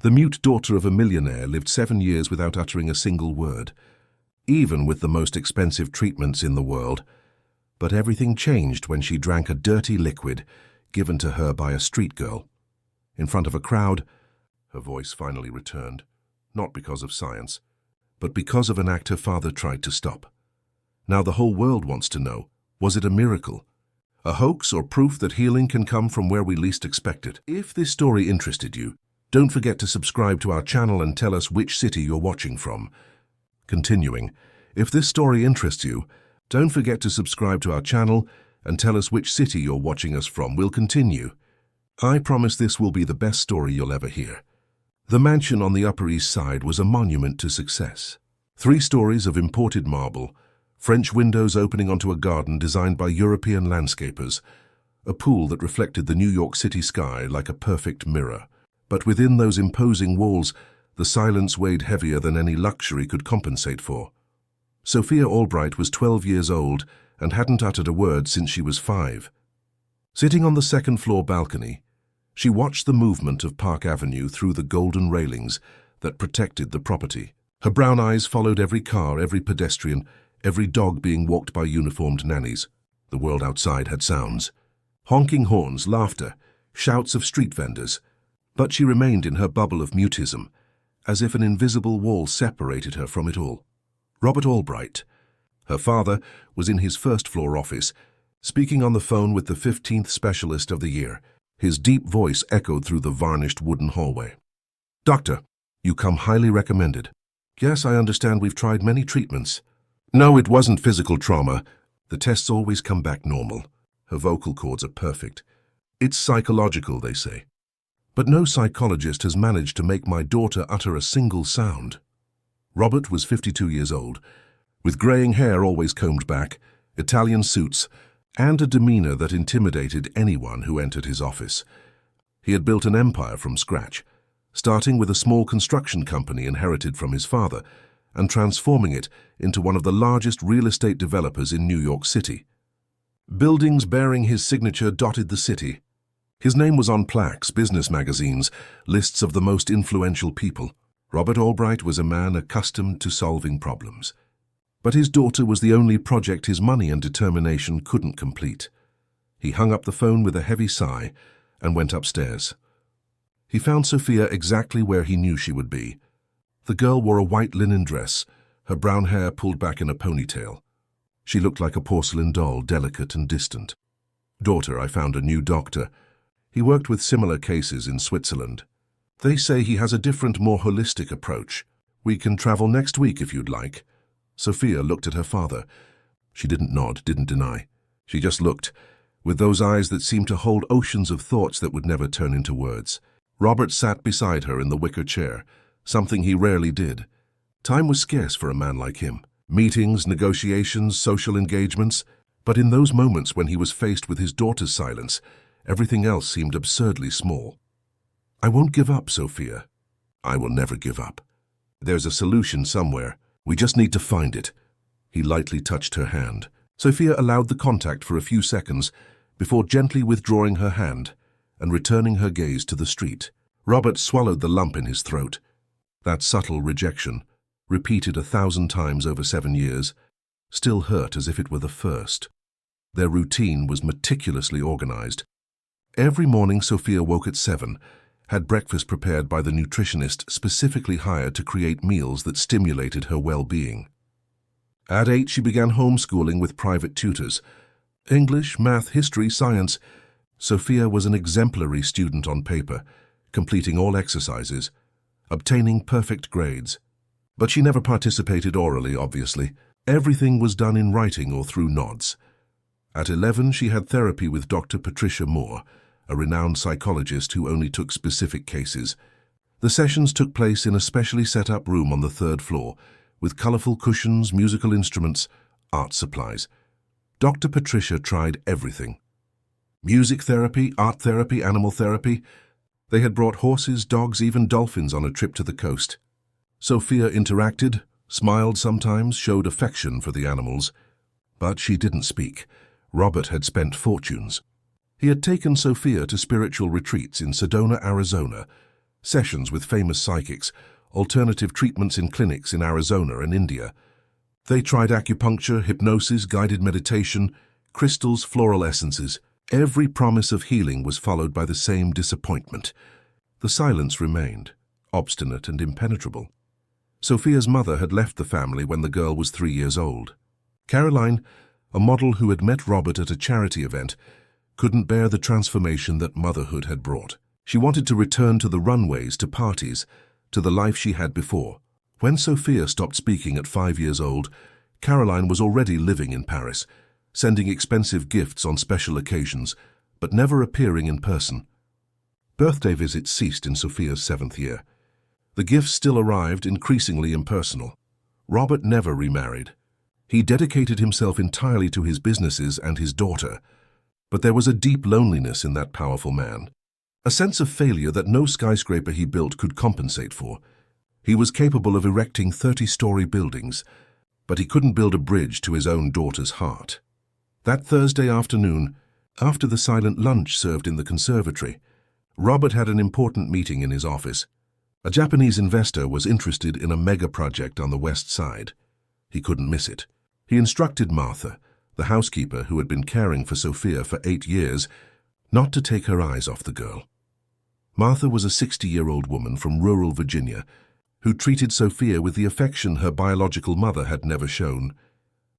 The mute daughter of a millionaire lived 7 years without uttering a single word, even with the most expensive treatments in the world. But everything changed when she drank a dirty liquid given to her by a street girl. In front of a crowd, her voice finally returned, not because of science, but because of an act her father tried to stop. Now the whole world wants to know, was it a miracle? A hoax or proof that healing can come from where we least expect it? If this story interested you, don't forget to subscribe to our channel and tell us which city you're watching from. Continuing, if this story interests you, don't forget to subscribe to our channel and tell us which city you're watching us from. We'll continue. I promise this will be the best story you'll ever hear. The mansion on the Upper East Side was a monument to success. 3 stories of imported marble, French windows opening onto a garden designed by European landscapers, a pool that reflected the New York City sky like a perfect mirror. But within those imposing walls, the silence weighed heavier than any luxury could compensate for. Sophia Albright was 12 years old and hadn't uttered a word since she was 5. Sitting on the second-floor balcony, she watched the movement of Park Avenue through the golden railings that protected the property. Her brown eyes followed every car, every pedestrian, every dog being walked by uniformed nannies. The world outside had sounds. Honking horns, laughter, shouts of street vendors. But she remained in her bubble of mutism, as if an invisible wall separated her from it all. Robert Albright, her father, was in his first-floor office, speaking on the phone with the 15th specialist of the year. His deep voice echoed through the varnished wooden hallway. "Doctor, you come highly recommended. Yes, I understand we've tried many treatments." "No, it wasn't physical trauma. The tests always come back normal. Her vocal cords are perfect. It's psychological, they say. But no psychologist has managed to make my daughter utter a single sound." Robert was 52 years old, with graying hair always combed back, Italian suits, and a demeanor that intimidated anyone who entered his office. He had built an empire from scratch, starting with a small construction company inherited from his father, and transforming it into one of the largest real estate developers in New York City. Buildings bearing his signature dotted the city. His name was on plaques, business magazines, lists of the most influential people. Robert Albright was a man accustomed to solving problems. But his daughter was the only project his money and determination couldn't complete. He hung up the phone with a heavy sigh and went upstairs. He found Sophia exactly where he knew she would be. The girl wore a white linen dress, her brown hair pulled back in a ponytail. She looked like a porcelain doll, delicate and distant. "Daughter, I found a new doctor. He worked with similar cases in Switzerland. They say he has a different, more holistic approach. We can travel next week if you'd like." Sophia looked at her father. She didn't nod, didn't deny. She just looked, with those eyes that seemed to hold oceans of thoughts that would never turn into words. Robert sat beside her in the wicker chair, something he rarely did. Time was scarce for a man like him. Meetings, negotiations, social engagements. But in those moments when he was faced with his daughter's silence, everything else seemed absurdly small. "I won't give up, Sophia. I will never give up. There's a solution somewhere. We just need to find it." He lightly touched her hand. Sophia allowed the contact for a few seconds before gently withdrawing her hand and returning her gaze to the street. Robert swallowed the lump in his throat. That subtle rejection, repeated 1,000 times over 7 years, still hurt as if it were the first. Their routine was meticulously organized. Every morning Sophia woke at 7, had breakfast prepared by the nutritionist specifically hired to create meals that stimulated her well-being. At 8, she began homeschooling with private tutors. English, math, history, science. Sophia was an exemplary student on paper, completing all exercises, obtaining perfect grades. But she never participated orally, obviously. Everything was done in writing or through nods. At 11, she had therapy with Dr. Patricia Moore, a renowned psychologist who only took specific cases. The sessions took place in a specially set-up room on the 3rd floor, with colorful cushions, musical instruments, art supplies. Dr. Patricia tried everything. Music therapy, art therapy, animal therapy. They had brought horses, dogs, even dolphins on a trip to the coast. Sophia interacted, smiled sometimes, showed affection for the animals. But she didn't speak. Robert had spent fortunes. He had taken Sophia to spiritual retreats in Sedona, Arizona, sessions with famous psychics, alternative treatments in clinics in Arizona and India. They tried acupuncture, hypnosis, guided meditation, crystals, floral essences. Every promise of healing was followed by the same disappointment. The silence remained, obstinate and impenetrable. Sophia's mother had left the family when the girl was 3 years old. Caroline, a model who had met Robert at a charity event, couldn't bear the transformation that motherhood had brought. She wanted to return to the runways, to parties, to the life she had before. When Sophia stopped speaking at 5 years old, Caroline was already living in Paris, sending expensive gifts on special occasions, but never appearing in person. Birthday visits ceased in Sophia's 7th year. The gifts still arrived, increasingly impersonal. Robert never remarried. He dedicated himself entirely to his businesses and his daughter. But there was a deep loneliness in that powerful man, a sense of failure that no skyscraper he built could compensate for. He was capable of erecting 30-story buildings, but he couldn't build a bridge to his own daughter's heart. That Thursday afternoon, after the silent lunch served in the conservatory, Robert had an important meeting in his office. A Japanese investor was interested in a mega project on the west side. He couldn't miss it. He instructed Martha, the housekeeper who had been caring for Sophia for 8 years, not to take her eyes off the girl. Martha was a 60-year-old woman from rural Virginia who treated Sophia with the affection her biological mother had never shown.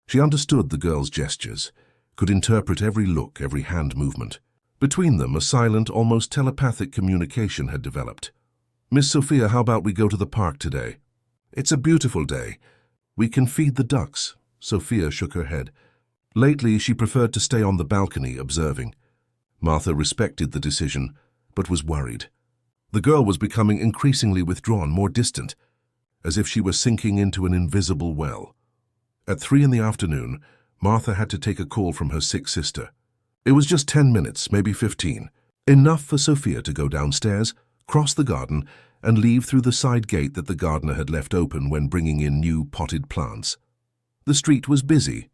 She understood the girl's gestures, could interpret every look, every hand movement. Between them, a silent, almost telepathic communication had developed. "Miss Sophia, how about we go to the park today? It's a beautiful day. We can feed the ducks." Sophia shook her head. Lately, she preferred to stay on the balcony, observing. Martha respected the decision, but was worried. The girl was becoming increasingly withdrawn, more distant, as if she were sinking into an invisible well. At 3 in the afternoon, Martha had to take a call from her sick sister. It was just 10 minutes, maybe 15, enough for Sophia to go downstairs, cross the garden, and leave through the side gate that the gardener had left open when bringing in new potted plants. The street was busy.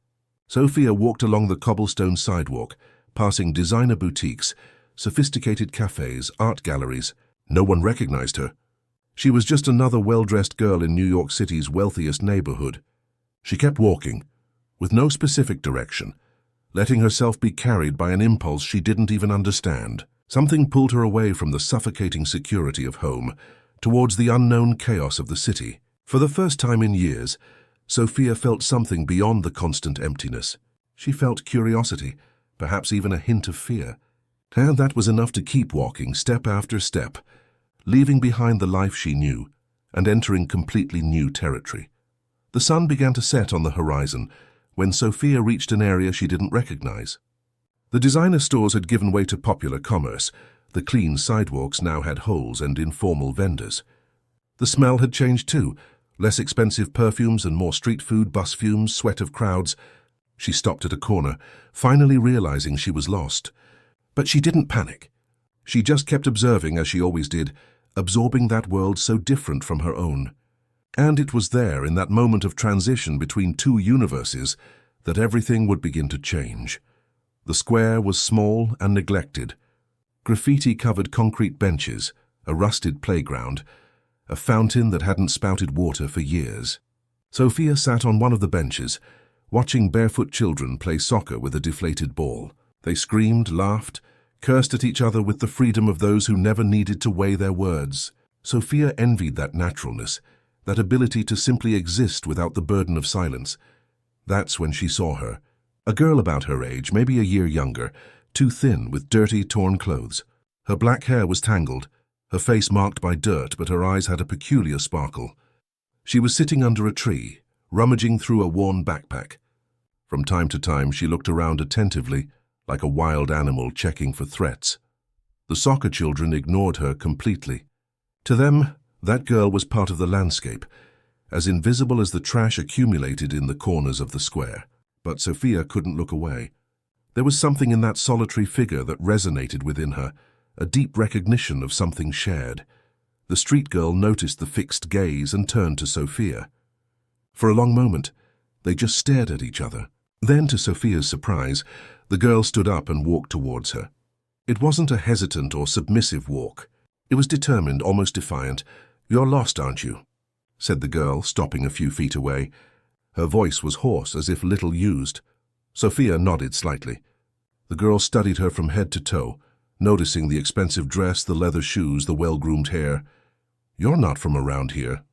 Sophia walked along the cobblestone sidewalk, passing designer boutiques, sophisticated cafes, art galleries. No one recognized her. She was just another well-dressed girl in New York City's wealthiest neighborhood. She kept walking, with no specific direction, letting herself be carried by an impulse she didn't even understand. Something pulled her away from the suffocating security of home, towards the unknown chaos of the city. For the first time in years, Sophia felt something beyond the constant emptiness. She felt curiosity, perhaps even a hint of fear. And that was enough to keep walking, step after step, leaving behind the life she knew and entering completely new territory. The sun began to set on the horizon when Sophia reached an area she didn't recognize. The designer stores had given way to popular commerce. The clean sidewalks now had holes and informal vendors. The smell had changed too. Less expensive perfumes and more street food, bus fumes, sweat of crowds. She stopped at a corner, finally realizing she was lost. But she didn't panic. She just kept observing, as she always did, absorbing that world so different from her own. And it was there, in that moment of transition between two universes, that everything would begin to change. The square was small and neglected. Graffiti-covered concrete benches, a rusted playground, a fountain that hadn't spouted water for years. Sophia sat on one of the benches, watching barefoot children play soccer with a deflated ball. They screamed, laughed, cursed at each other with the freedom of those who never needed to weigh their words. Sophia envied that naturalness, that ability to simply exist without the burden of silence. That's when she saw her, a girl about her age, maybe a year younger, too thin with dirty, torn clothes. Her black hair was tangled, her face marked by dirt, but her eyes had a peculiar sparkle. She was sitting under a tree, rummaging through a worn backpack. From time to time, she looked around attentively, like a wild animal checking for threats. The soccer children ignored her completely. To them, that girl was part of the landscape, as invisible as the trash accumulated in the corners of the square. But Sophia couldn't look away. There was something in that solitary figure that resonated within her, a deep recognition of something shared. The street girl noticed the fixed gaze and turned to Sophia. For a long moment, they just stared at each other. Then, to Sophia's surprise, the girl stood up and walked towards her. It wasn't a hesitant or submissive walk. It was determined, almost defiant. "You're lost, aren't you?" said the girl, stopping a few feet away. Her voice was hoarse, as if little used. Sophia nodded slightly. The girl studied her from head to toe, noticing the expensive dress, the leather shoes, the well-groomed hair. "You're not from around here."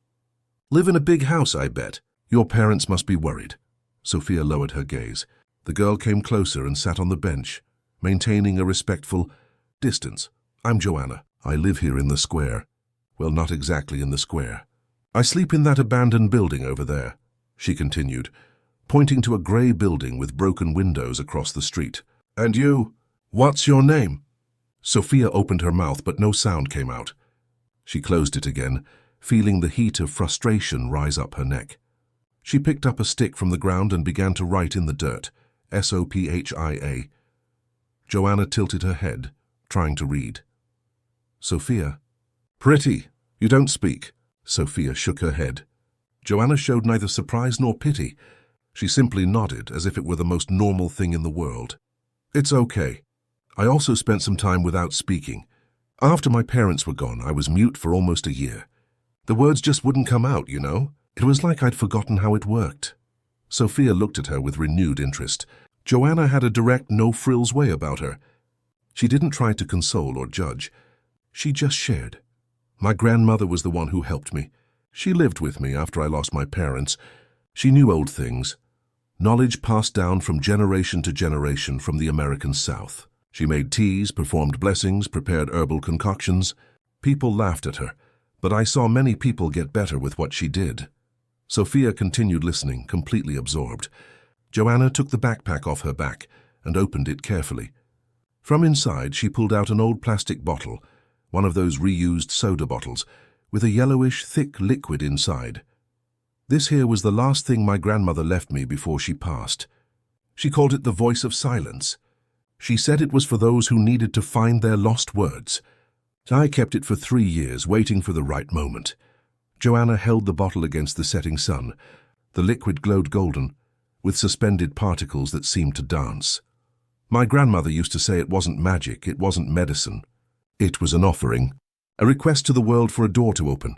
"Live in a big house, I bet. Your parents must be worried." Sophia lowered her gaze. The girl came closer and sat on the bench, maintaining a respectful distance. "I'm Joanna. I live here in the square." "Well, not exactly in the square. I sleep in that abandoned building over there," she continued, pointing to a grey building with broken windows across the street. "And you? What's your name?" Sophia opened her mouth, but no sound came out. She closed it again, feeling the heat of frustration rise up her neck. She picked up a stick from the ground and began to write in the dirt, Sophia. Joanna tilted her head, trying to read. "Sophia." "Pretty. You don't speak." Sophia shook her head. Joanna showed neither surprise nor pity. She simply nodded, as if it were the most normal thing in the world. "It's okay. I also spent some time without speaking. After my parents were gone, I was mute for almost a year. The words just wouldn't come out, you know? It was like I'd forgotten how it worked." Sophia looked at her with renewed interest. Joanna had a direct, no-frills way about her. She didn't try to console or judge. She just shared. "My grandmother was the one who helped me. She lived with me after I lost my parents. She knew old things. Knowledge passed down from generation to generation from the American South. She made teas, performed blessings, prepared herbal concoctions. People laughed at her, but I saw many people get better with what she did." Sophia continued listening, completely absorbed. Joanna took the backpack off her back and opened it carefully. From inside, she pulled out an old plastic bottle, one of those reused soda bottles, with a yellowish, thick liquid inside. "This here was the last thing my grandmother left me before she passed. She called it the voice of silence. She said it was for those who needed to find their lost words. I kept it for 3 years, waiting for the right moment." Joanna held the bottle against the setting sun. The liquid glowed golden, with suspended particles that seemed to dance. "My grandmother used to say it wasn't magic, it wasn't medicine. It was an offering, a request to the world for a door to open.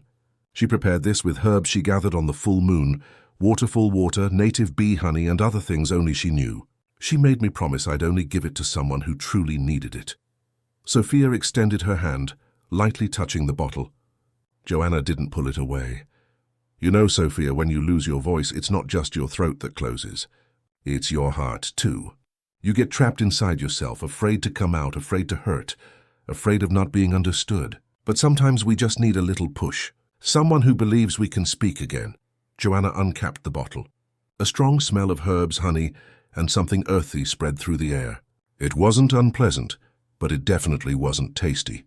She prepared this with herbs she gathered on the full moon, waterfall water, native bee honey, and other things only she knew. She made me promise I'd only give it to someone who truly needed it." Sophia extended her hand, lightly touching the bottle. Joanna didn't pull it away. "You know, Sophia, when you lose your voice, it's not just your throat that closes. It's your heart, too. You get trapped inside yourself, afraid to come out, afraid to hurt, afraid of not being understood. But sometimes we just need a little push. Someone who believes we can speak again." Joanna uncapped the bottle. A strong smell of herbs, honey, and something earthy spread through the air. It wasn't unpleasant, but it definitely wasn't tasty.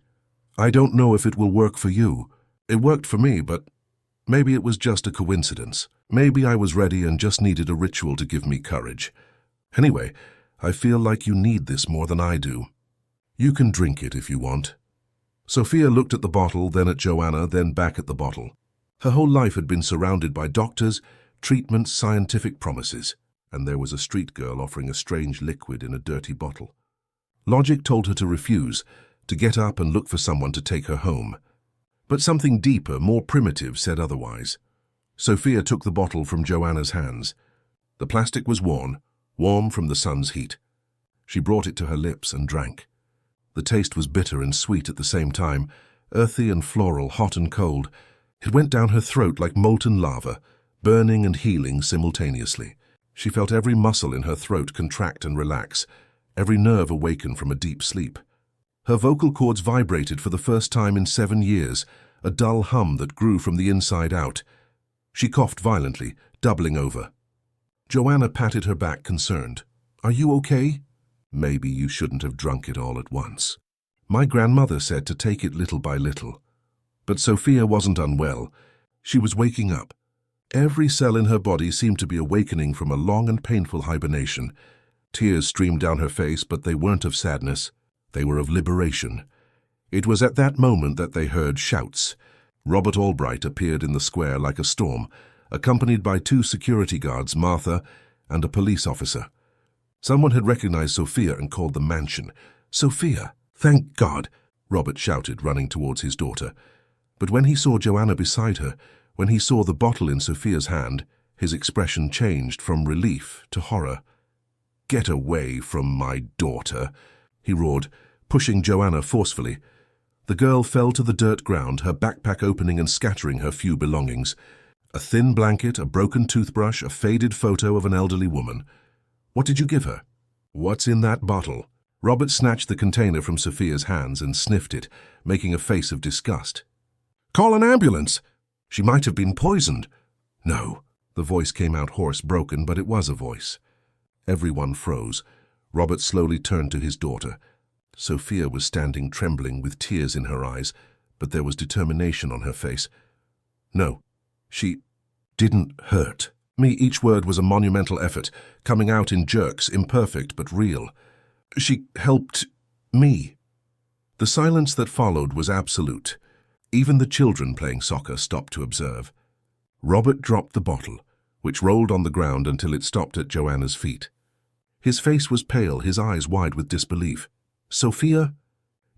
"I don't know if it will work for you. It worked for me, but maybe it was just a coincidence. Maybe I was ready and just needed a ritual to give me courage. Anyway, I feel like you need this more than I do. You can drink it if you want." Sophia looked at the bottle, then at Joanna, then back at the bottle. Her whole life had been surrounded by doctors, treatments, scientific promises, and there was a street girl offering a strange liquid in a dirty bottle. Logic told her to refuse, to get up and look for someone to take her home. But something deeper, more primitive, said otherwise. Sophia took the bottle from Joanna's hands. The plastic was worn, warm from the sun's heat. She brought it to her lips and drank. The taste was bitter and sweet at the same time, earthy and floral, hot and cold. It went down her throat like molten lava, burning and healing simultaneously. She felt every muscle in her throat contract and relax, every nerve awaken from a deep sleep. Her vocal cords vibrated for the first time in 7 years, a dull hum that grew from the inside out. She coughed violently, doubling over. Joanna patted her back, concerned. "Are you okay?" "Maybe you shouldn't have drunk it all at once. My grandmother said to take it little by little." But Sophia wasn't unwell. She was waking up. Every cell in her body seemed to be awakening from a long and painful hibernation. Tears streamed down her face, but they weren't of sadness. They were of liberation. It was at that moment that they heard shouts. Robert Albright appeared in the square like a storm, accompanied by 2 security guards, Martha, and a police officer. Someone had recognized Sophia and called the mansion. "Sophia! Thank God!" Robert shouted, running towards his daughter. But when he saw Joanna beside her, when he saw the bottle in Sophia's hand, his expression changed from relief to horror. "Get away from my daughter," he roared, pushing Joanna forcefully. The girl fell to the dirt ground, her backpack opening and scattering her few belongings. A thin blanket, a broken toothbrush, a faded photo of an elderly woman. "What did you give her?" "What's in that bottle?" Robert snatched the container from Sophia's hands and sniffed it, making a face of disgust. "Call an ambulance! She might have been poisoned." "No." The voice came out hoarse, broken, but it was a voice. Everyone froze. Robert slowly turned to his daughter. Sophia was standing trembling with tears in her eyes, but there was determination on her face. "No, she didn't hurt me." Each word was a monumental effort, coming out in jerks, imperfect but real. "She helped me." The silence that followed was absolute. Even the children playing soccer stopped to observe. Robert dropped the bottle, which rolled on the ground until it stopped at Joanna's feet. His face was pale, his eyes wide with disbelief. "Sophia,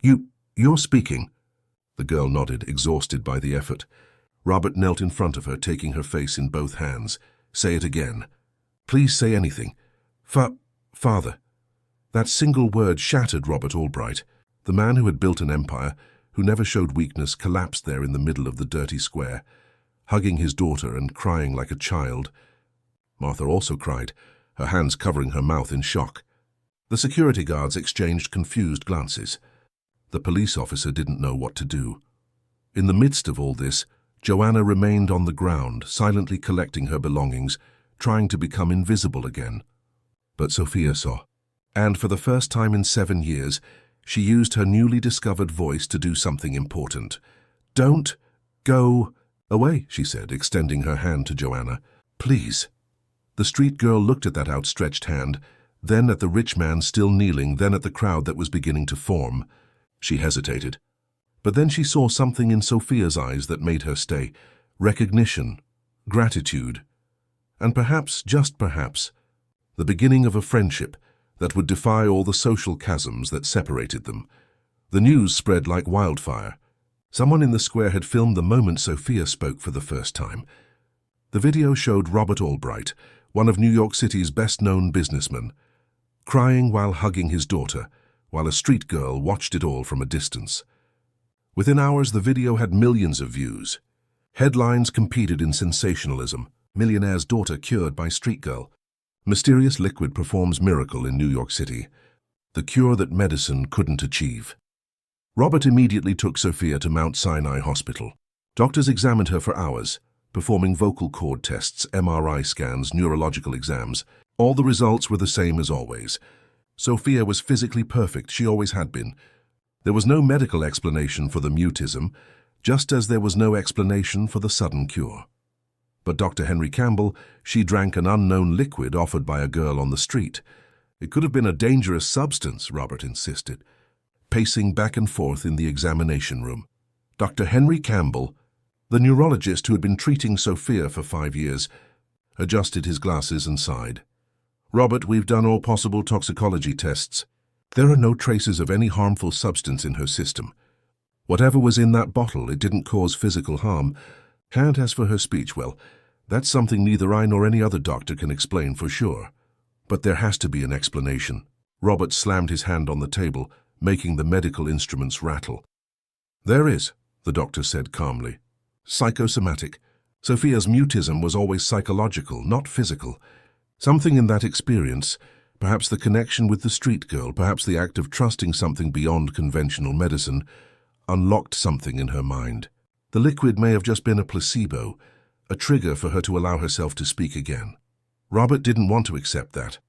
you're speaking." The girl nodded, exhausted by the effort. Robert knelt in front of her, taking her face in both hands. "Say it again. Please say anything. Father." That single word shattered Robert Albright. The man who had built an empire, who never showed weakness, collapsed there in the middle of the dirty square, hugging his daughter and crying like a child. Martha also cried, her hands covering her mouth in shock. The security guards exchanged confused glances. The police officer didn't know what to do. In the midst of all this, Joanna remained on the ground, silently collecting her belongings, trying to become invisible again. But Sophia saw, and for the first time in 7 years, she used her newly discovered voice to do something important. "Don't go away," she said, extending her hand to Joanna. "Please." The street girl looked at that outstretched hand, then at the rich man still kneeling, then at the crowd that was beginning to form. She hesitated. But then she saw something in Sophia's eyes that made her stay. Recognition, gratitude, and perhaps, just perhaps, the beginning of a friendship that would defy all the social chasms that separated them. The news spread like wildfire. Someone in the square had filmed the moment Sophia spoke for the first time. The video showed Robert Albright, one of New York City's best-known businessmen, crying while hugging his daughter, while a street girl watched it all from a distance. Within hours, the video had millions of views. Headlines competed in sensationalism. Millionaire's daughter cured by street girl. Mysterious liquid performs miracle in New York City. The cure that medicine couldn't achieve. Robert immediately took Sophia to Mount Sinai Hospital. Doctors examined her for hours, performing vocal cord tests, MRI scans, neurological exams. All the results were the same as always. Sophia was physically perfect, she always had been. There was no medical explanation for the mutism, just as there was no explanation for the sudden cure. But Dr. Henry Campbell, she drank an unknown liquid offered by a girl on the street. It could have been a dangerous substance, Robert insisted, pacing back and forth in the examination room. Dr. Henry Campbell, the neurologist who had been treating Sophia for 5 years, adjusted his glasses and sighed. "Robert, we've done all possible toxicology tests. There are no traces of any harmful substance in her system. Whatever was in that bottle, it didn't cause physical harm. And as for her speech, well, that's something neither I nor any other doctor can explain for sure. But there has to be an explanation." Robert slammed his hand on the table, making the medical instruments rattle. "There is," the doctor said calmly. "Psychosomatic. Sophia's mutism was always psychological, not physical. Something in that experience, perhaps the connection with the street girl, perhaps the act of trusting something beyond conventional medicine, unlocked something in her mind. The liquid may have just been a placebo, a trigger for her to allow herself to speak again." Robert didn't want to accept that.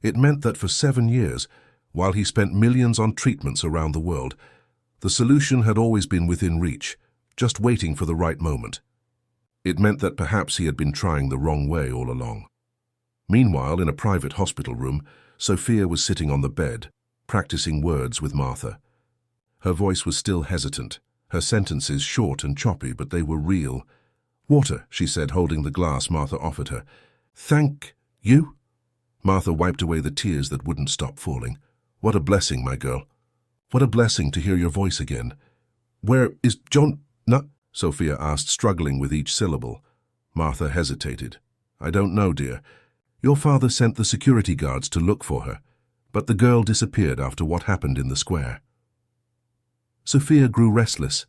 It meant that for 7 years, while he spent millions on treatments around the world, the solution had always been within reach, just waiting for the right moment. It meant that perhaps he had been trying the wrong way all along. Meanwhile, in a private hospital room, Sophia was sitting on the bed, practicing words with Martha. Her voice was still hesitant, her sentences short and choppy, but they were real. "Water," she said, holding the glass Martha offered her. "Thank you." Martha wiped away the tears that wouldn't stop falling. "What a blessing, my girl." What a blessing to hear your voice again. Where is John? No, Sophia asked, struggling with each syllable. Martha hesitated. I don't know, dear. Your father sent the security guards to look for her, but the girl disappeared after what happened in the square. Sophia grew restless.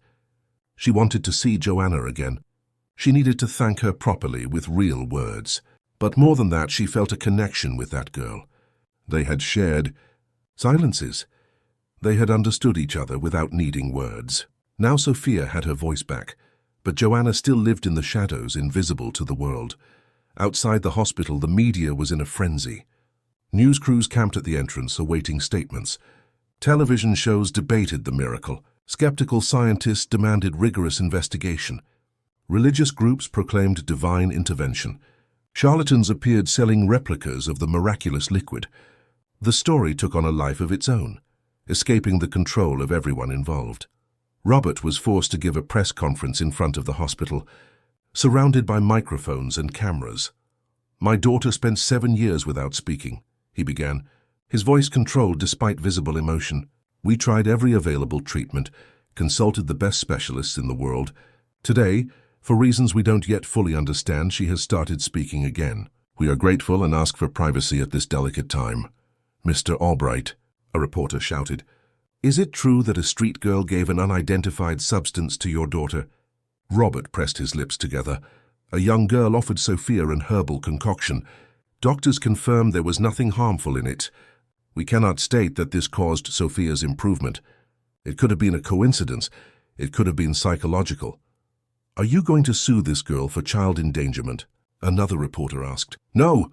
She wanted to see Joanna again. She needed to thank her properly with real words. But more than that, she felt a connection with that girl. They had shared silences. They had understood each other without needing words. Now Sophia had her voice back, but Joanna still lived in the shadows, invisible to the world. Outside the hospital, the media was in a frenzy. News crews camped at the entrance, awaiting statements. Television shows debated the miracle. Skeptical scientists demanded rigorous investigation. Religious groups proclaimed divine intervention. Charlatans appeared selling replicas of the miraculous liquid. The story took on a life of its own, escaping the control of everyone involved. Robert was forced to give a press conference in front of the hospital, surrounded by microphones and cameras. My daughter spent 7 years without speaking, he began, his voice controlled despite visible emotion. We tried every available treatment, consulted the best specialists in the world. Today, for reasons we don't yet fully understand, she has started speaking again. We are grateful and ask for privacy at this delicate time. Mr. Albright, a reporter shouted, is it true that a street girl gave an unidentified substance to your daughter? Robert pressed his lips together. A young girl offered Sophia an herbal concoction. Doctors confirmed there was nothing harmful in it. We cannot state that this caused Sophia's improvement. It could have been a coincidence. It could have been psychological. Are you going to sue this girl for child endangerment? Another reporter asked. No!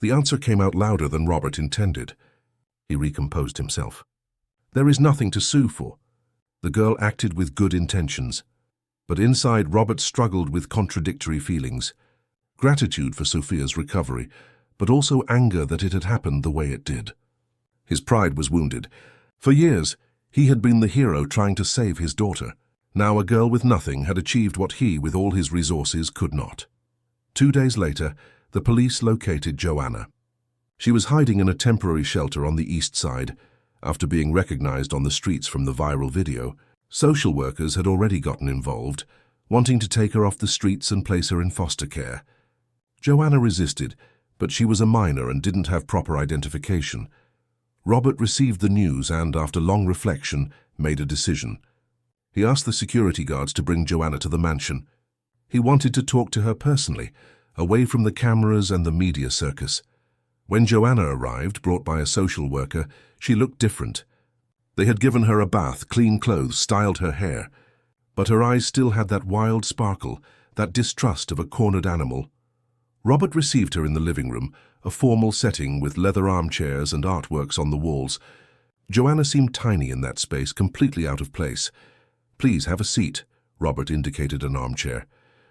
The answer came out louder than Robert intended. He recomposed himself. There is nothing to sue for. The girl acted with good intentions. But inside, Robert struggled with contradictory feelings. Gratitude for Sophia's recovery, but also anger that it had happened the way it did. His pride was wounded. For years, he had been the hero trying to save his daughter. Now a girl with nothing had achieved what he, with all his resources, could not. 2 days later, the police located Joanna. She was hiding in a temporary shelter on the east side. After being recognized on the streets from the viral video, social workers had already gotten involved, wanting to take her off the streets and place her in foster care. Joanna resisted, but she was a minor and didn't have proper identification. Robert received the news and, after long reflection, made a decision. He asked the security guards to bring Joanna to the mansion. He wanted to talk to her personally, away from the cameras and the media circus. When Joanna arrived, brought by a social worker, she looked different. They had given her a bath, clean clothes, styled her hair. But her eyes still had that wild sparkle, that distrust of a cornered animal. Robert received her in the living room, a formal setting with leather armchairs and artworks on the walls. Joanna seemed tiny in that space, completely out of place. Please have a seat, Robert indicated an armchair.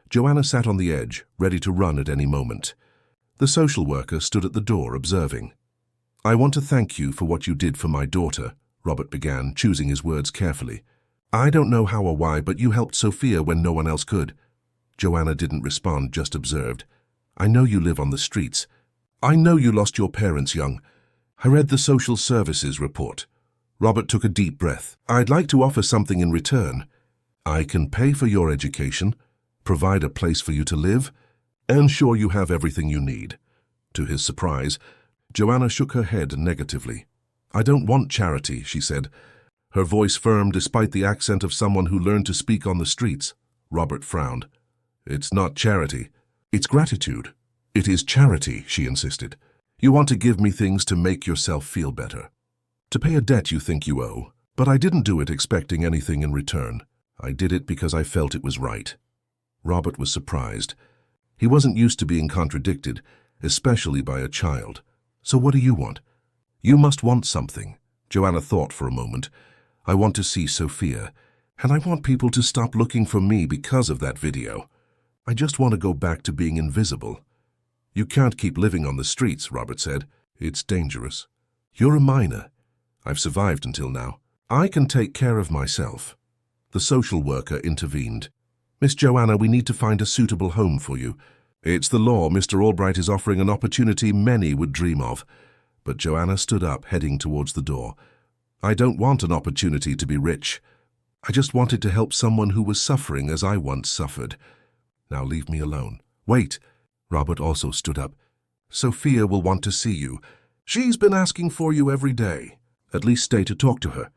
Joanna sat on the edge, ready to run at any moment. The social worker stood at the door, observing. I want to thank you for what you did for my daughter, Robert began, choosing his words carefully. I don't know how or why, but you helped Sophia when no one else could. Joanna didn't respond, just observed. I know you live on the streets. I know you lost your parents young. I read the social services report. Robert took a deep breath. I'd like to offer something in return. I can pay for your education, provide a place for you to live, ensure you have everything you need. To his surprise, Joanna shook her head negatively. I don't want charity, she said, her voice firm despite the accent of someone who learned to speak on the streets. Robert frowned. It's not charity. It's gratitude. It is charity, she insisted. You want to give me things to make yourself feel better. To pay a debt you think you owe. But I didn't do it expecting anything in return. I did it because I felt it was right. Robert was surprised. He wasn't used to being contradicted, especially by a child. So what do you want? You must want something. Joanna thought for a moment. I want to see Sophia, and I want people to stop looking for me because of that video. I just want to go back to being invisible. You can't keep living on the streets, Robert said. It's dangerous. You're a minor. I've survived until now. I can take care of myself. The social worker intervened. Miss Joanna, we need to find a suitable home for you. It's the law. Mr. Albright is offering an opportunity many would dream of. But Joanna stood up, heading towards the door. I don't want an opportunity to be rich. I just wanted to help someone who was suffering as I once suffered. Now leave me alone." "Wait." Robert also stood up. "Sophia will want to see you. She's been asking for you every day. At least stay to talk to her."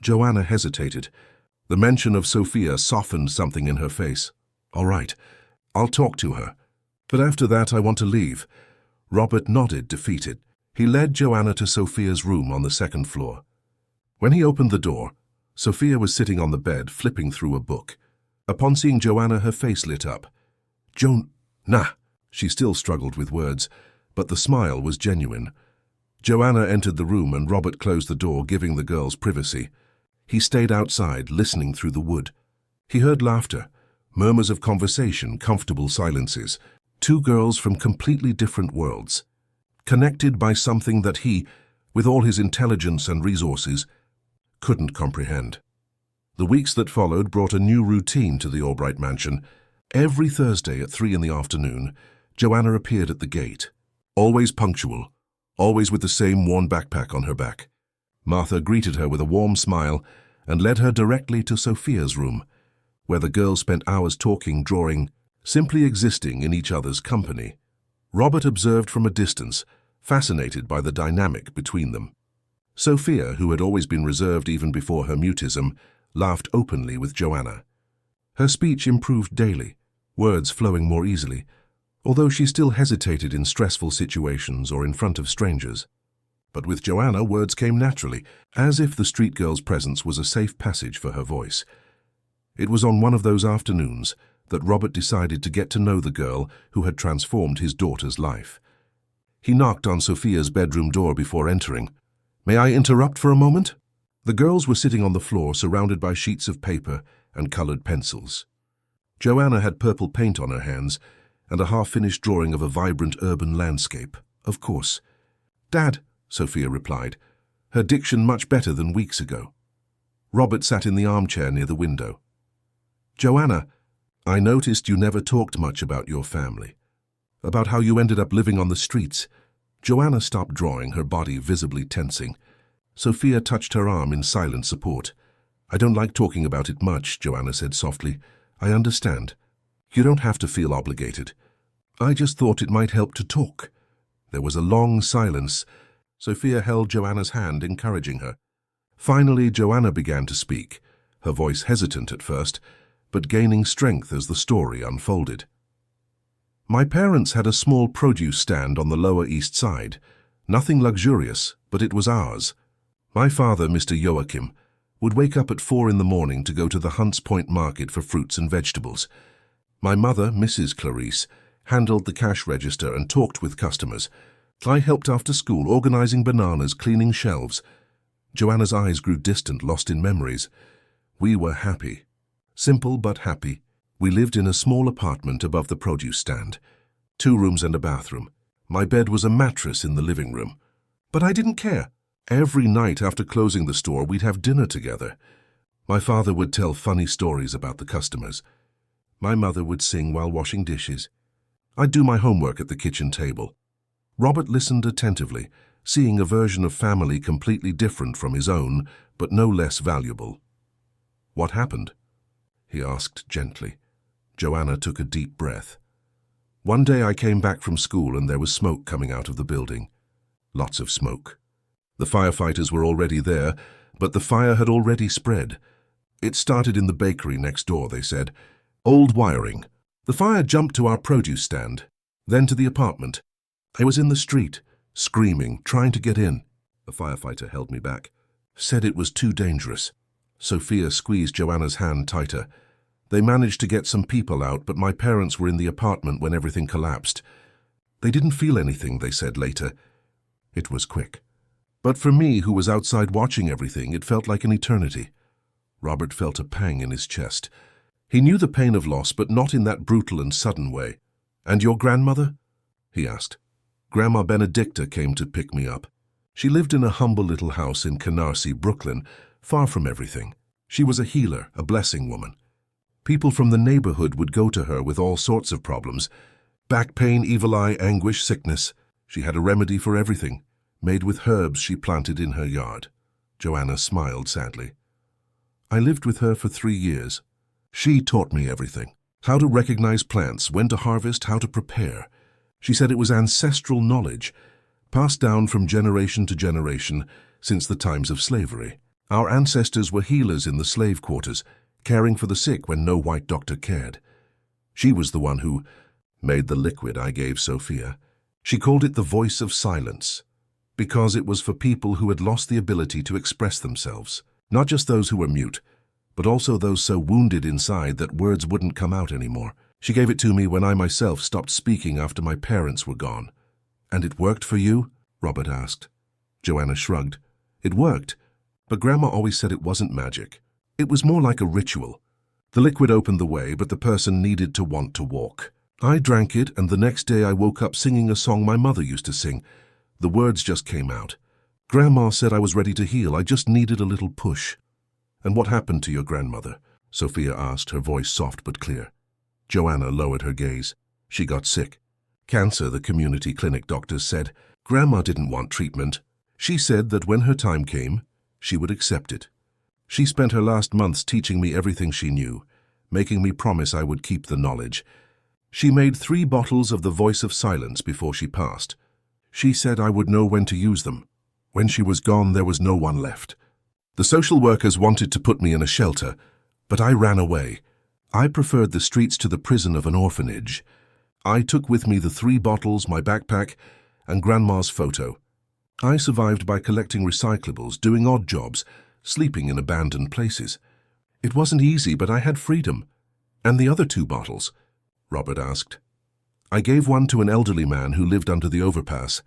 Joanna hesitated. The mention of Sophia softened something in her face. "All right, I'll talk to her. But after that I want to leave." Robert nodded, defeated. He led Joanna to Sophia's room on the second floor. When he opened the door, Sophia was sitting on the bed, flipping through a book. Upon seeing Joanna, her face lit up. "Nah." She still struggled with words, but the smile was genuine. Joanna entered the room and Robert closed the door, giving the girls privacy. He stayed outside, listening through the wood. He heard laughter, murmurs of conversation, comfortable silences. Two girls from completely different worlds, connected by something that he, with all his intelligence and resources, couldn't comprehend. The weeks that followed brought a new routine to the Albright mansion. Every Thursday at 3 in the afternoon, Joanna appeared at the gate, always punctual, always with the same worn backpack on her back. Martha greeted her with a warm smile and led her directly to Sophia's room, where the girls spent hours talking, drawing, simply existing in each other's company. Robert observed from a distance, fascinated by the dynamic between them. Sophia, who had always been reserved even before her mutism, laughed openly with Joanna. Her speech improved daily, words flowing more easily, although she still hesitated in stressful situations or in front of strangers. But with Joanna, words came naturally, as if the street girl's presence was a safe passage for her voice. It was on one of those afternoons that Robert decided to get to know the girl who had transformed his daughter's life. He knocked on Sophia's bedroom door before entering. "May I interrupt for a moment?" The girls were sitting on the floor, surrounded by sheets of paper and colored pencils. Joanna had purple paint on her hands and a half-finished drawing of a vibrant urban landscape. "Of course." "Dad," Sophia replied, her diction much better than weeks ago. Robert sat in the armchair near the window. "Joanna, I noticed you never talked much about your family, about how you ended up living on the streets." Joanna stopped drawing, her body visibly tensing. Sophia touched her arm in silent support. "I don't like talking about it much," Joanna said softly. "I understand. You don't have to feel obligated. I just thought it might help to talk." There was a long silence. Sophia held Joanna's hand, encouraging her. Finally, Joanna began to speak, her voice hesitant at first, but gaining strength as the story unfolded. "My parents had a small produce stand on the Lower East Side. Nothing luxurious, but it was ours. My father, Mr. Joachim, would wake up at 4 in the morning to go to the Hunts Point market for fruits and vegetables. My mother, Mrs. Clarice, handled the cash register and talked with customers. I helped after school, organizing bananas, cleaning shelves." Joanna's eyes grew distant, lost in memories. "We were happy. Simple but happy. We lived in a small apartment above the produce stand. 2 rooms and a bathroom. My bed was a mattress in the living room. But I didn't care. Every night after closing the store, we'd have dinner together. My father would tell funny stories about the customers. My mother would sing while washing dishes. I'd do my homework at the kitchen table." Robert listened attentively, seeing a version of family completely different from his own, but no less valuable. "What happened?" he asked gently. Joanna took a deep breath. "One day I came back from school and there was smoke coming out of the building. Lots of smoke. The firefighters were already there, but the fire had already spread. It started in the bakery next door, they said. Old wiring. The fire jumped to our produce stand, then to the apartment. I was in the street, screaming, trying to get in. The firefighter held me back, said it was too dangerous." Sophia squeezed Joanna's hand tighter. "They managed to get some people out, but my parents were in the apartment when everything collapsed. They didn't feel anything," they said later. It was quick. But for me, who was outside watching everything, it felt like an eternity. Robert felt a pang in his chest. He knew the pain of loss, but not in that brutal and sudden way. "And your grandmother?" he asked. "Grandma Benedicta came to pick me up. She lived in a humble little house in Canarsie, Brooklyn, far from everything. She was a healer, a blessing woman. People from the neighborhood would go to her with all sorts of problems. Back pain, evil eye, anguish, sickness. She had a remedy for everything, made with herbs she planted in her yard." Joanna smiled sadly. I lived with her for 3 years. She taught me everything. How to recognize plants, when to harvest, how to prepare. She said it was ancestral knowledge, passed down from generation to generation since the times of slavery. Our ancestors were healers in the slave quarters, caring for the sick when no white doctor cared. She was the one who made the liquid I gave Sophia. She called it the voice of silence, because it was for people who had lost the ability to express themselves. Not just those who were mute, but also those so wounded inside that words wouldn't come out anymore. She gave it to me when I myself stopped speaking after my parents were gone. And it worked for you? Robert asked. Joanna shrugged. It worked, but Grandma always said it wasn't magic. It was more like a ritual. The liquid opened the way, but the person needed to want to walk. I drank it, and the next day I woke up singing a song my mother used to sing. The words just came out. Grandma said I was ready to heal. I just needed a little push. And what happened to your grandmother? Sophia asked, her voice soft but clear. Joanna lowered her gaze. She got sick. Cancer, the community clinic doctors said. Grandma didn't want treatment. She said that when her time came, she would accept it. She spent her last months teaching me everything she knew, making me promise I would keep the knowledge. She made 3 bottles of the voice of silence before she passed. She said I would know when to use them. When she was gone, there was no one left. The social workers wanted to put me in a shelter, but I ran away. I preferred the streets to the prison of an orphanage. I took with me the 3 bottles, my backpack, and Grandma's photo. I survived by collecting recyclables, doing odd jobs, sleeping in abandoned places. It wasn't easy, but I had freedom. And the other 2 bottles? Robert asked. I gave one to an elderly man who lived under the overpass.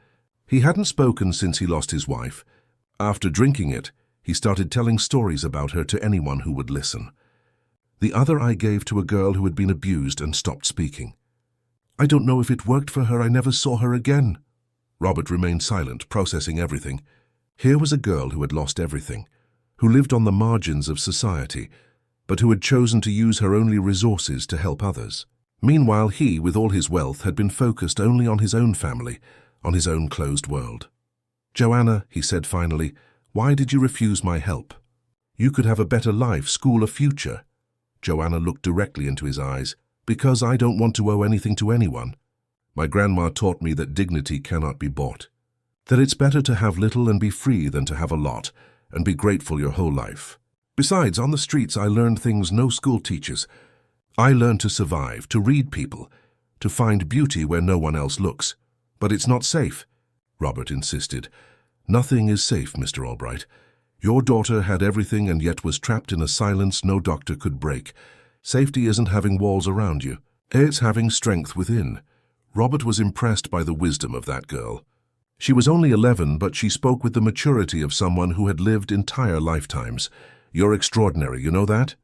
He hadn't spoken since he lost his wife. After drinking it, he started telling stories about her to anyone who would listen. The other I gave to a girl who had been abused and stopped speaking. I don't know if it worked for her. I never saw her again. Robert remained silent, processing everything. Here was a girl who had lost everything, who lived on the margins of society, but who had chosen to use her only resources to help others. Meanwhile, he, with all his wealth, had been focused only on his own family, on his own closed world. Joanna, he said finally, why did you refuse my help? You could have a better life, school, a future. Joanna looked directly into his eyes. Because I don't want to owe anything to anyone. My grandma taught me that dignity cannot be bought. That it's better to have little and be free than to have a lot and be grateful your whole life. Besides, on the streets I learned things no school teaches. I learned to survive, to read people, to find beauty where no one else looks. But it's not safe, Robert insisted. Nothing is safe, Mr. Albright. Your daughter had everything and yet was trapped in a silence no doctor could break. Safety isn't having walls around you. It's having strength within. Robert was impressed by the wisdom of that girl. She was only 11, but she spoke with the maturity of someone who had lived entire lifetimes. You're extraordinary, you know that?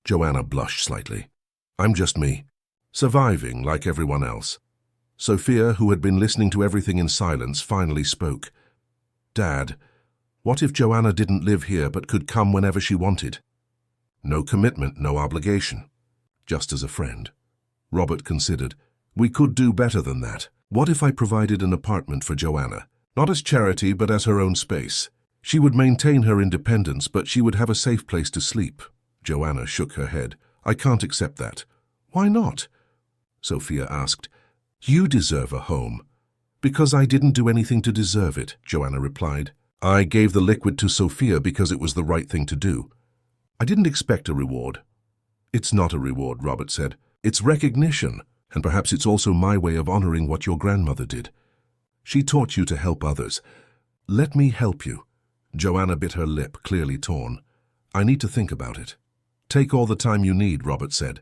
Joanna blushed slightly. I'm just me, surviving like everyone else. Sophia, who had been listening to everything in silence, finally spoke. Dad, what if Joanna didn't live here but could come whenever she wanted? No commitment, no obligation. Just as a friend. Robert considered. We could do better than that. What if I provided an apartment for Joanna? Not as charity, but as her own space. She would maintain her independence, but she would have a safe place to sleep. Joanna shook her head. I can't accept that. Why not? Sophia asked. You deserve a home. Because I didn't do anything to deserve it, Joanna replied. I gave the liquid to Sophia because it was the right thing to do. I didn't expect a reward. It's not a reward, Robert said. It's recognition, and perhaps it's also my way of honoring what your grandmother did. She taught you to help others. Let me help you. Joanna bit her lip, clearly torn. I need to think about it. Take all the time you need, Robert said.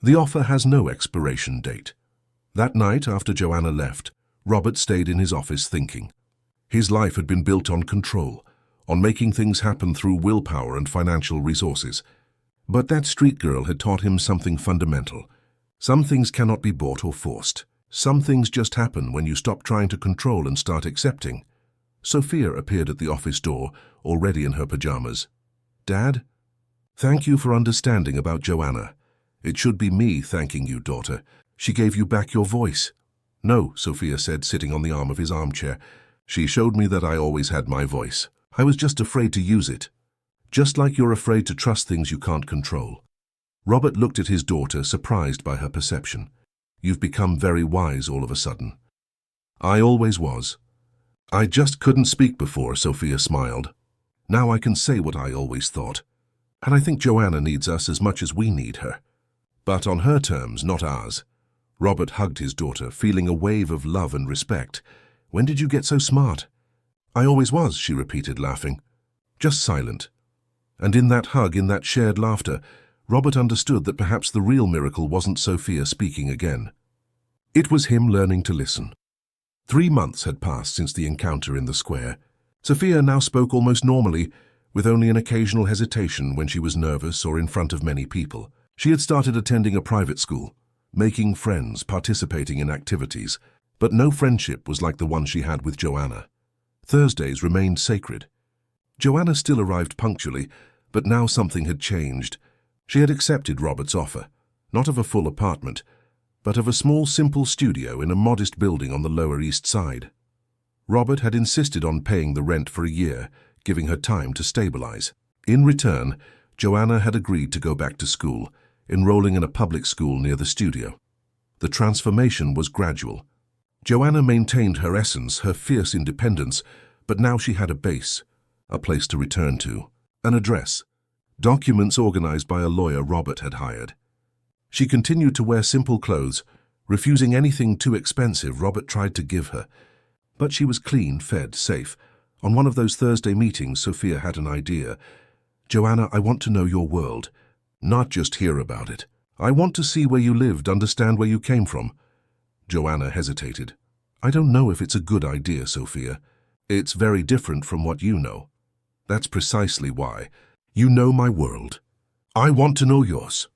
The offer has no expiration date. That night, after Joanna left, Robert stayed in his office thinking. His life had been built on control, on making things happen through willpower and financial resources. But that street girl had taught him something fundamental. Some things cannot be bought or forced. Some things just happen when you stop trying to control and start accepting. Sophia appeared at the office door, already in her pajamas. Dad? Thank you for understanding about Joanna. It should be me thanking you, daughter. She gave you back your voice. No, Sophia said, sitting on the arm of his armchair. She showed me that I always had my voice. I was just afraid to use it. Just like you're afraid to trust things you can't control. Robert looked at his daughter, surprised by her perception. You've become very wise all of a sudden. I always was. I just couldn't speak before, Sophia smiled. Now I can say what I always thought. And I think Joanna needs us as much as we need her. But on her terms, not ours. Robert hugged his daughter, feeling a wave of love and respect. When did you get so smart? I always was, she repeated, laughing. Just silent. And in that hug, in that shared laughter, Robert understood that perhaps the real miracle wasn't Sophia speaking again. It was him learning to listen. 3 months had passed since the encounter in the square. Sophia now spoke almost normally, with only an occasional hesitation when she was nervous or in front of many people. She had started attending a private school, making friends, participating in activities, but no friendship was like the one she had with Joanna. Thursdays remained sacred. Joanna still arrived punctually, but now something had changed. She had accepted Robert's offer, not of a full apartment, but of a small, simple studio in a modest building on the Lower East Side. Robert had insisted on paying the rent for a year, giving her time to stabilize. In return, Joanna had agreed to go back to school, enrolling in a public school near the studio. The transformation was gradual. Joanna maintained her essence, her fierce independence, but now she had a base, a place to return to, an address, documents organized by a lawyer Robert had hired. She continued to wear simple clothes, refusing anything too expensive Robert tried to give her. But she was clean, fed, safe. On one of those Thursday meetings, Sophia had an idea. Joanna, I want to know your world, not just hear about it. I want to see where you lived, understand where you came from. Joanna hesitated. I don't know if it's a good idea, Sophia. It's very different from what you know. That's precisely why. You know my world. I want to know yours.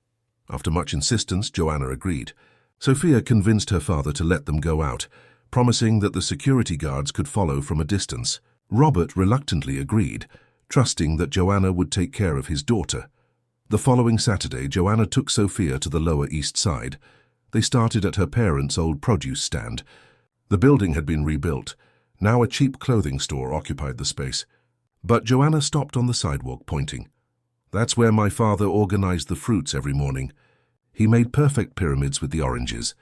After much insistence, Joanna agreed. Sophia convinced her father to let them go out, promising that the security guards could follow from a distance. Robert reluctantly agreed, trusting that Joanna would take care of his daughter. The following Saturday, Joanna took Sophia to the Lower East Side. They started at her parents' old produce stand. The building had been rebuilt. Now a cheap clothing store occupied the space. But Joanna stopped on the sidewalk, pointing. That's where my father organized the fruits every morning. He made perfect pyramids with the oranges.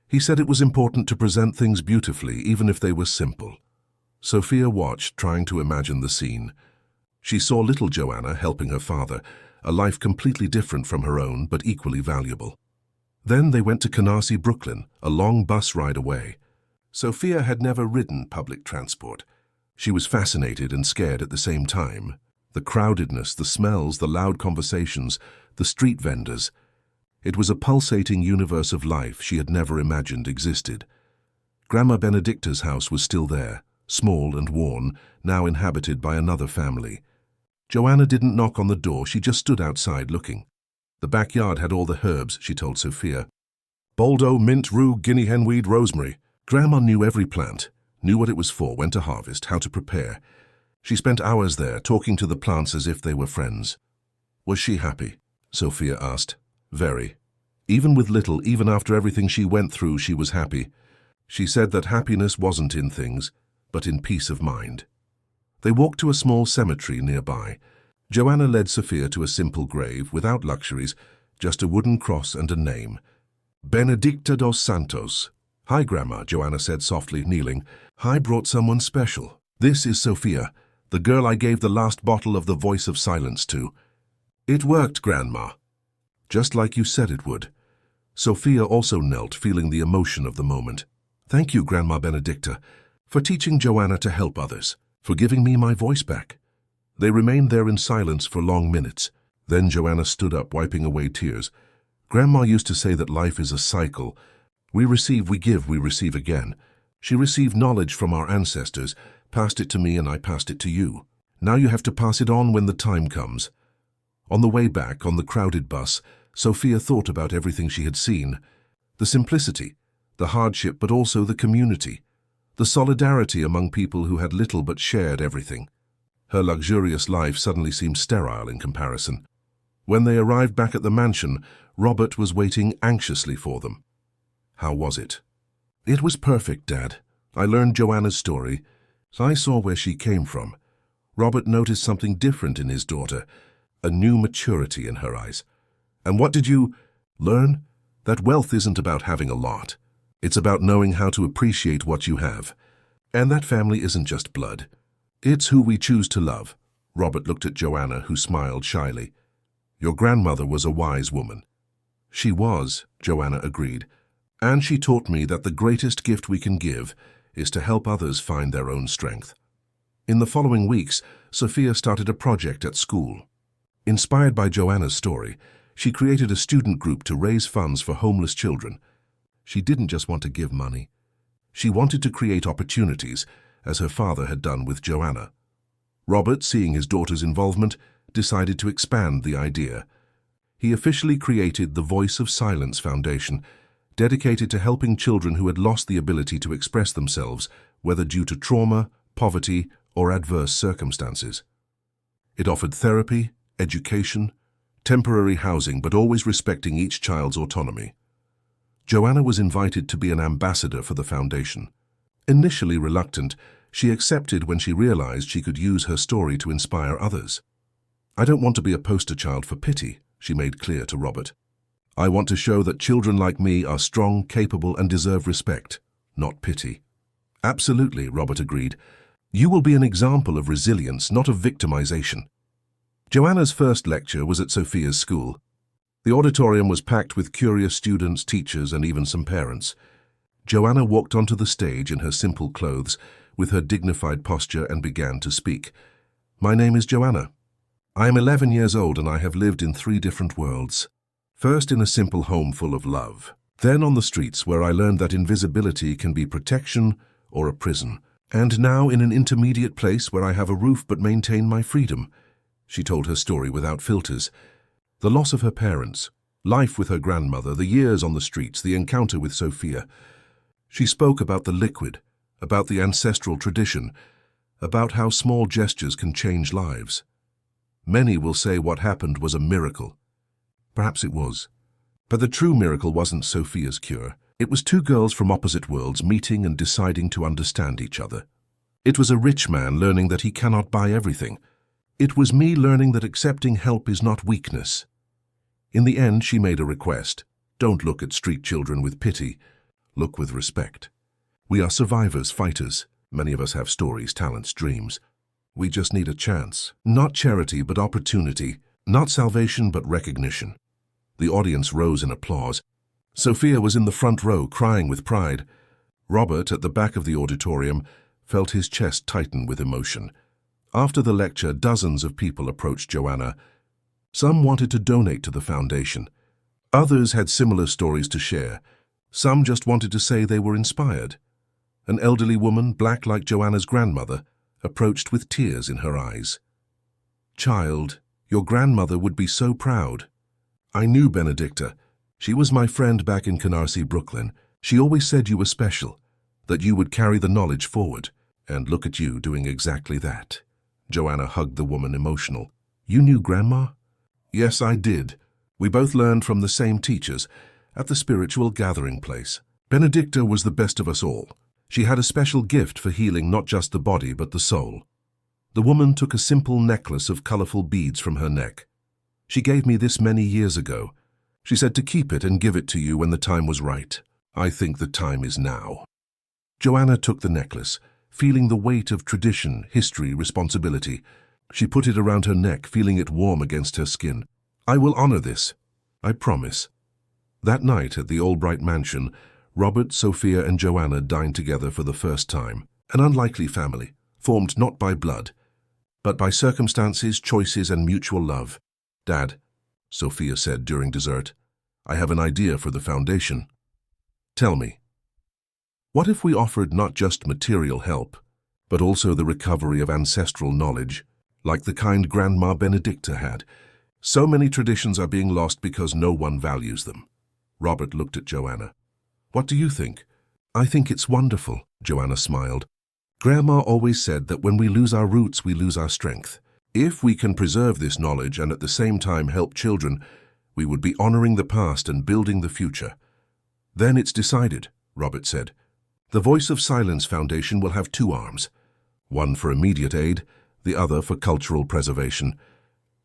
He said it was important to present things beautifully, even if they were simple. Sophia watched, trying to imagine the scene. She saw little Joanna helping her father, a life completely different from her own, but equally valuable. Then they went to Canarsie, Brooklyn, a long bus ride away. Sophia had never ridden public transport. She was fascinated and scared at the same time. The crowdedness, the smells, the loud conversations, the street vendors. It was a pulsating universe of life she had never imagined existed. Grandma Benedicta's house was still there, small and worn, now inhabited by another family. Joanna didn't knock on the door, she just stood outside looking. The backyard had all the herbs, she told Sophia. Boldo, mint, rue, guinea henweed, rosemary. Grandma knew every plant, knew what it was for, when to harvest, how to prepare. She spent hours there, talking to the plants as if they were friends. Was she happy? Sophia asked. Very. Even with little, even after everything she went through, she was happy. She said that happiness wasn't in things, but in peace of mind. They walked to a small cemetery nearby. Joanna led Sophia to a simple grave, without luxuries, just a wooden cross and a name. Benedicta dos Santos. Hi, Grandma, Joanna said softly, kneeling. I brought someone special. This is Sophia, the girl I gave the last bottle of the Voice of Silence to. It worked, Grandma. Just like you said it would. Sophia also knelt, feeling the emotion of the moment. Thank you, Grandma Benedicta, for teaching Joanna to help others, for giving me my voice back. They remained there in silence for long minutes. Then Joanna stood up, wiping away tears. Grandma used to say that life is a cycle. We receive, we give, we receive again. She received knowledge from our ancestors, passed it to me, and I passed it to you. Now you have to pass it on when the time comes. On the way back, on the crowded bus, Sophia thought about everything she had seen. The simplicity, the hardship, but also the community. The solidarity among people who had little but shared everything. Her luxurious life suddenly seemed sterile in comparison. When they arrived back at the mansion, Robert was waiting anxiously for them. How was it? It was perfect, Dad. I learned Joanna's story. I saw where she came from. Robert noticed something different in his daughter, a new maturity in her eyes. "And what did you learn? That wealth isn't about having a lot. It's about knowing how to appreciate what you have. And that family isn't just blood. It's who we choose to love." Robert looked at Joanna, who smiled shyly. "Your grandmother was a wise woman." "She was," Joanna agreed. "And she taught me that the greatest gift we can give is to help others find their own strength." In the following weeks, Sophia started a project at school. Inspired by Joanna's story, she created a student group to raise funds for homeless children. She didn't just want to give money. She wanted to create opportunities, as her father had done with Joanna. Robert, seeing his daughter's involvement, decided to expand the idea. He officially created the Voice of Silence Foundation, dedicated to helping children who had lost the ability to express themselves, whether due to trauma, poverty, or adverse circumstances. It offered therapy, education, temporary housing, but always respecting each child's autonomy. Joanna was invited to be an ambassador for the foundation. Initially reluctant, she accepted when she realized she could use her story to inspire others. "I don't want to be a poster child for pity," she made clear to Robert. "I want to show that children like me are strong, capable, and deserve respect, not pity." "Absolutely," Robert agreed. "You will be an example of resilience, not of victimization." Joanna's first lecture was at Sophia's school. The auditorium was packed with curious students, teachers, and even some parents. Joanna walked onto the stage in her simple clothes, with her dignified posture, and began to speak. "My name is Joanna. I am 11 years old and I have lived in 3 different worlds. First in a simple home full of love. Then on the streets where I learned that invisibility can be protection or a prison. And now in an intermediate place where I have a roof but maintain my freedom." She told her story without filters. The loss of her parents, life with her grandmother, the years on the streets, the encounter with Sophia. She spoke about the liquid, about the ancestral tradition, about how small gestures can change lives. Many will say what happened was a miracle. Perhaps it was. But the true miracle wasn't Sophia's cure. It was 2 girls from opposite worlds meeting and deciding to understand each other. It was a rich man learning that he cannot buy everything. It was me learning that accepting help is not weakness. In the end, she made a request. Don't look at street children with pity. Look with respect. We are survivors, fighters. Many of us have stories, talents, dreams. We just need a chance. Not charity, but opportunity. Not salvation, but recognition. The audience rose in applause. Sophia was in the front row, crying with pride. Robert, at the back of the auditorium, felt his chest tighten with emotion. After the lecture, dozens of people approached Joanna. Some wanted to donate to the foundation. Others had similar stories to share. Some just wanted to say they were inspired. An elderly woman, black like Joanna's grandmother, approached with tears in her eyes. "Child, your grandmother would be so proud. I knew Benedicta. She was my friend back in Canarsie, Brooklyn. She always said you were special, that you would carry the knowledge forward. And look at you doing exactly that." Joanna hugged the woman, emotional. "You knew Grandma?" "Yes, I did. We both learned from the same teachers at the spiritual gathering place. Benedicta was the best of us all. She had a special gift for healing not just the body but the soul." The woman took a simple necklace of colorful beads from her neck. "She gave me this many years ago. She said to keep it and give it to you when the time was right. I think the time is now." Joanna took the necklace, feeling the weight of tradition, history, responsibility. She put it around her neck, feeling it warm against her skin. "I will honor this. I promise." That night at the Albright mansion, Robert, Sophia, and Joanna dined together for the first time. An unlikely family, formed not by blood, but by circumstances, choices, and mutual love. "Dad," Sophia said during dessert, "I have an idea for the foundation." "Tell me." "What if we offered not just material help, but also the recovery of ancestral knowledge, like the kind Grandma Benedicta had? So many traditions are being lost because no one values them." Robert looked at Joanna. "What do you think?" "I think it's wonderful," Joanna smiled. "Grandma always said that when we lose our roots, we lose our strength. If we can preserve this knowledge and at the same time help children, we would be honoring the past and building the future." "Then it's decided," Robert said. "The Voice of Silence Foundation will have 2 arms, one for immediate aid, the other for cultural preservation.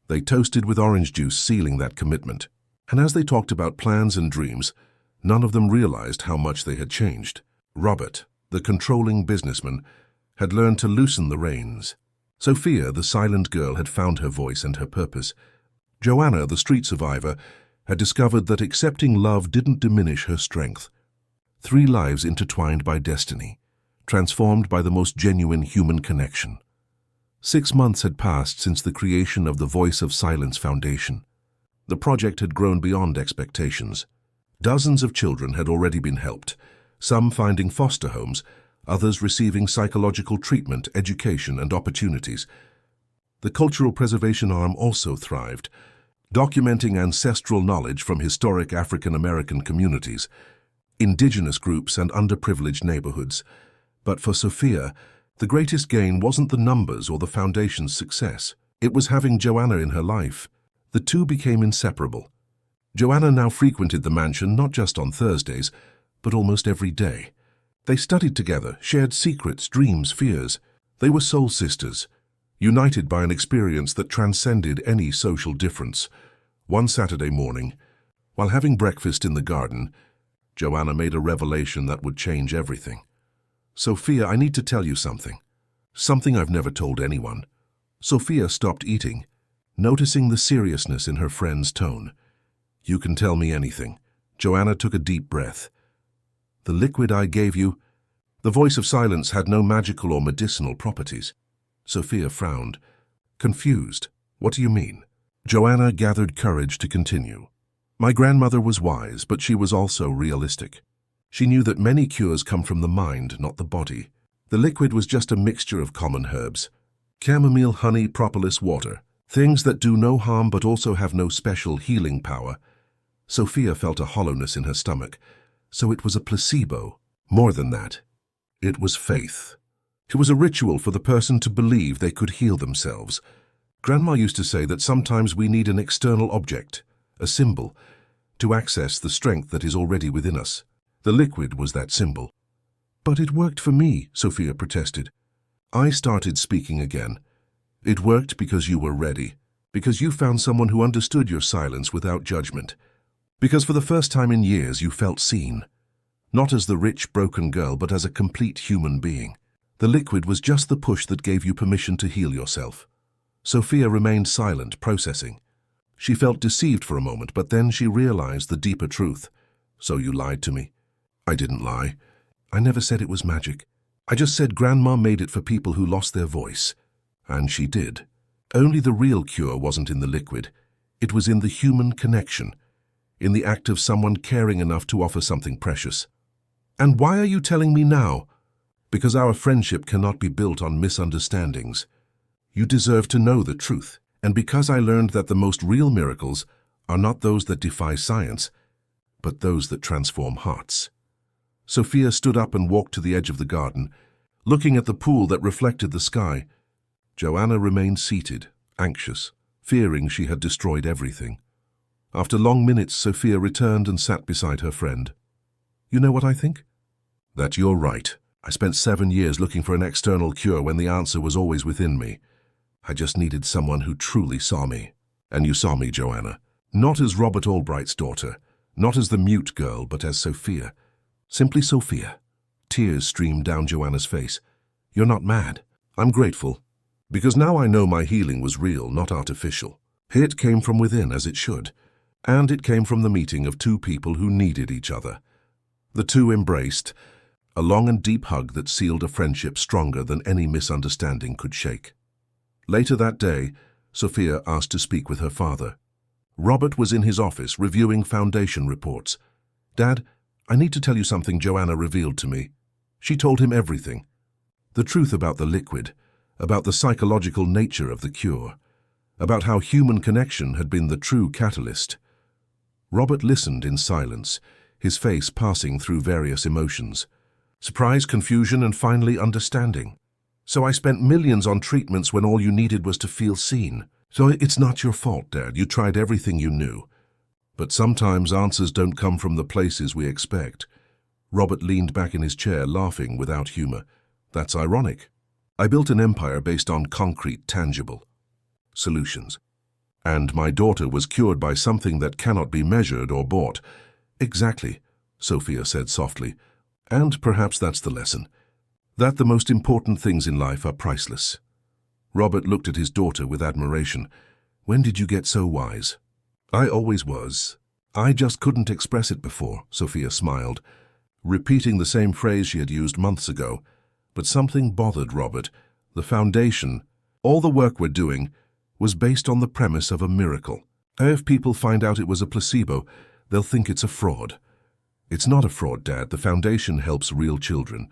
They toasted with orange juice, sealing that commitment. And as they talked about plans and dreams, none of them realized how much they had changed. Robert, the controlling businessman, had learned to loosen the reins. Sophia, the silent girl, had found her voice and her purpose. Joanna, the street survivor, had discovered that accepting love didn't diminish her strength. 3 lives intertwined by destiny, transformed by the most genuine human connection. 6 months had passed since the creation of the Voice of Silence Foundation. The project had grown beyond expectations. Dozens of children had already been helped, some finding foster homes, others receiving psychological treatment, education, and opportunities. The cultural preservation arm also thrived, documenting ancestral knowledge from historic African American communities, indigenous groups, and underprivileged neighborhoods. But for Sophia, the greatest gain wasn't the numbers or the foundation's success. It was having Joanna in her life. The two became inseparable. Joanna now frequented the mansion not just on Thursdays, but almost every day. They studied together, shared secrets, dreams, fears. They were soul sisters, united by an experience that transcended any social difference. One Saturday morning, while having breakfast in the garden, Joanna made a revelation that would change everything. "Sophia, I need to tell you something. Something I've never told anyone." Sophia stopped eating, noticing the seriousness in her friend's tone. "You can tell me anything." Joanna took a deep breath. "The liquid I gave you..." The Voice of Silence had no magical or medicinal properties. Sophia frowned, confused. "What do you mean?" Joanna gathered courage to continue. "My grandmother was wise, but she was also realistic. She knew that many cures come from the mind, not the body. The liquid was just a mixture of common herbs. Chamomile, honey, propolis, water. Things that do no harm but also have no special healing power." Sophia felt a hollowness in her stomach. So it was a placebo. More than that. It was faith. It was a ritual for the person to believe they could heal themselves. Grandma used to say that sometimes we need an external object, a symbol, to access the strength that is already within us. The liquid was that symbol. "But it worked for me," Sophia protested. I started speaking again. "It worked because you were ready, because you found someone who understood your silence without judgment, because for the first time in years you felt seen, not as the rich, broken girl, but as a complete human being. The liquid was just the push that gave you permission to heal yourself." Sophia remained silent, processing. She felt deceived for a moment, but then she realized the deeper truth. "So you lied to me?" "I didn't lie. I never said it was magic. I just said Grandma made it for people who lost their voice." And she did. Only the real cure wasn't in the liquid. It was in the human connection, in the act of someone caring enough to offer something precious. "And why are you telling me now?" "Because our friendship cannot be built on misunderstandings. You deserve to know the truth. And because I learned that the most real miracles are not those that defy science, but those that transform hearts." Sophia stood up and walked to the edge of the garden, looking at the pool that reflected the sky. Joanna remained seated, anxious, fearing she had destroyed everything. After long minutes, Sophia returned and sat beside her friend. "You know what I think?" "That you're right. I spent 7 years looking for an external cure when the answer was always within me. I just needed someone who truly saw me. And you saw me, Joanna. Not as Robert Albright's daughter, not as the mute girl, but as Sophia. Simply Sophia." Tears streamed down Joanna's face. "You're not mad. I'm grateful. Because now I know my healing was real, not artificial. It came from within, as it should. And it came from the meeting of 2 people who needed each other. The 2 embraced, a long and deep hug that sealed a friendship stronger than any misunderstanding could shake." Later that day, Sophia asked to speak with her father. Robert was in his office reviewing foundation reports. "Dad, I need to tell you something Joanna revealed to me." She told him everything. The truth about the liquid, about the psychological nature of the cure, about how human connection had been the true catalyst. Robert listened in silence, his face passing through various emotions. Surprise, confusion, and finally understanding. "So I spent millions on treatments when all you needed was to feel seen. So it's not your fault, Dad. You tried everything you knew. But sometimes answers don't come from the places we expect." Robert leaned back in his chair, laughing without humor. "That's ironic. I built an empire based on concrete, tangible solutions. And my daughter was cured by something that cannot be measured or bought. Exactly, Sophia said softly. And perhaps that's the lesson. That the most important things in life are priceless. Robert looked at his daughter with admiration. When did you get so wise? I always was. I just couldn't express it before, Sophia smiled, repeating the same phrase she had used months ago. But something bothered Robert. The foundation, all the work we're doing, was based on the premise of a miracle. If people find out it was a placebo, they'll think it's a fraud. It's not a fraud, Dad. The foundation helps real children.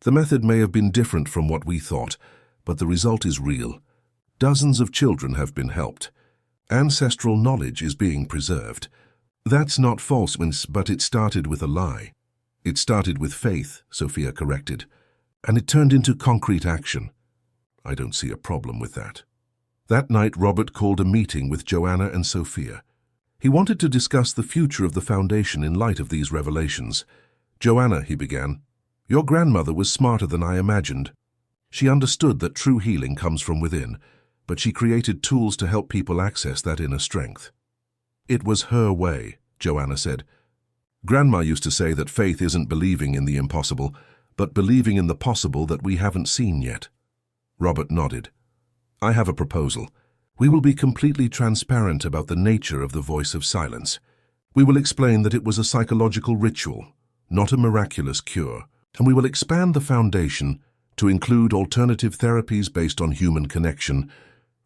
The method may have been different from what we thought, but the result is real. Dozens of children have been helped. Ancestral knowledge is being preserved. That's not false, but it started with a lie. It started with faith, Sophia corrected, and it turned into concrete action. I don't see a problem with that. That night, Robert called a meeting with Joanna and Sophia. He wanted to discuss the future of the foundation in light of these revelations. Joanna, he began, your grandmother was smarter than I imagined. She understood that true healing comes from within, but she created tools to help people access that inner strength. It was her way, Joanna said. Grandma used to say that faith isn't believing in the impossible, but believing in the possible that we haven't seen yet. Robert nodded. I have a proposal. We will be completely transparent about the nature of the voice of silence. We will explain that it was a psychological ritual, not a miraculous cure, and we will expand the foundation to include alternative therapies based on human connection,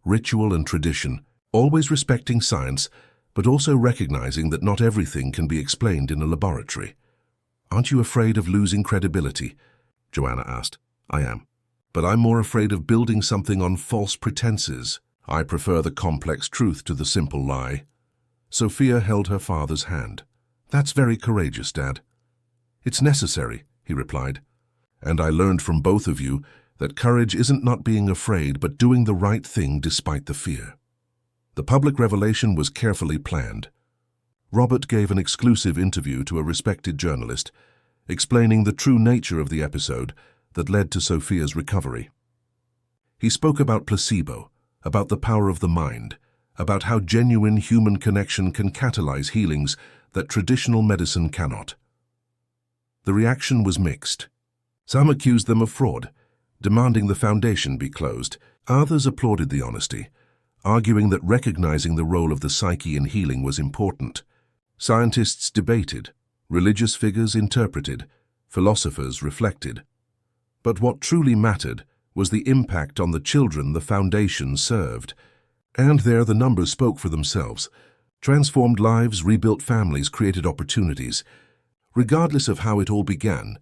ritual and tradition, always respecting science, but also recognizing that not everything can be explained in a laboratory. Aren't you afraid of losing credibility? Joanna asked. I am. But I'm more afraid of building something on false pretenses. I prefer the complex truth to the simple lie. Sophia held her father's hand. That's very courageous, Dad. It's necessary, he replied. And I learned from both of you that courage isn't not being afraid, but doing the right thing despite the fear. The public revelation was carefully planned. Robert gave an exclusive interview to a respected journalist, explaining the true nature of the episode that led to Sophia's recovery. He spoke about placebo, about the power of the mind, about how genuine human connection can catalyze healings that traditional medicine cannot. The reaction was mixed. Some accused them of fraud, demanding the foundation be closed. Others applauded the honesty, arguing that recognizing the role of the psyche in healing was important. Scientists debated, religious figures interpreted, philosophers reflected. But what truly mattered was the impact on the children the foundation served. And there the numbers spoke for themselves. Transformed lives, rebuilt families, created opportunities. Regardless of how it all began,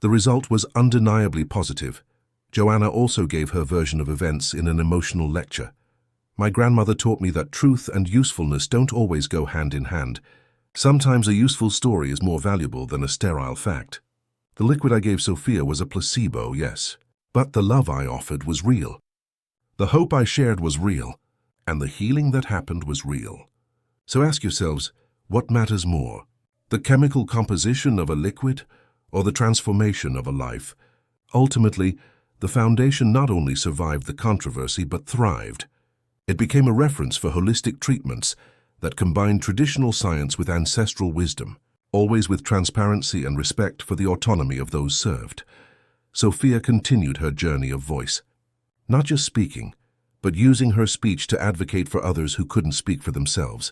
the result was undeniably positive. Joanna also gave her version of events in an emotional lecture. My grandmother taught me that truth and usefulness don't always go hand in hand. Sometimes a useful story is more valuable than a sterile fact. The liquid I gave Sophia was a placebo, yes, but the love I offered was real. The hope I shared was real, and the healing that happened was real. So ask yourselves, what matters more? The chemical composition of a liquid or the transformation of a life? Ultimately, the foundation not only survived the controversy but thrived. It became a reference for holistic treatments that combined traditional science with ancestral wisdom, always with transparency and respect for the autonomy of those served. Sophia continued her journey of voice, not just speaking, but using her speech to advocate for others who couldn't speak for themselves.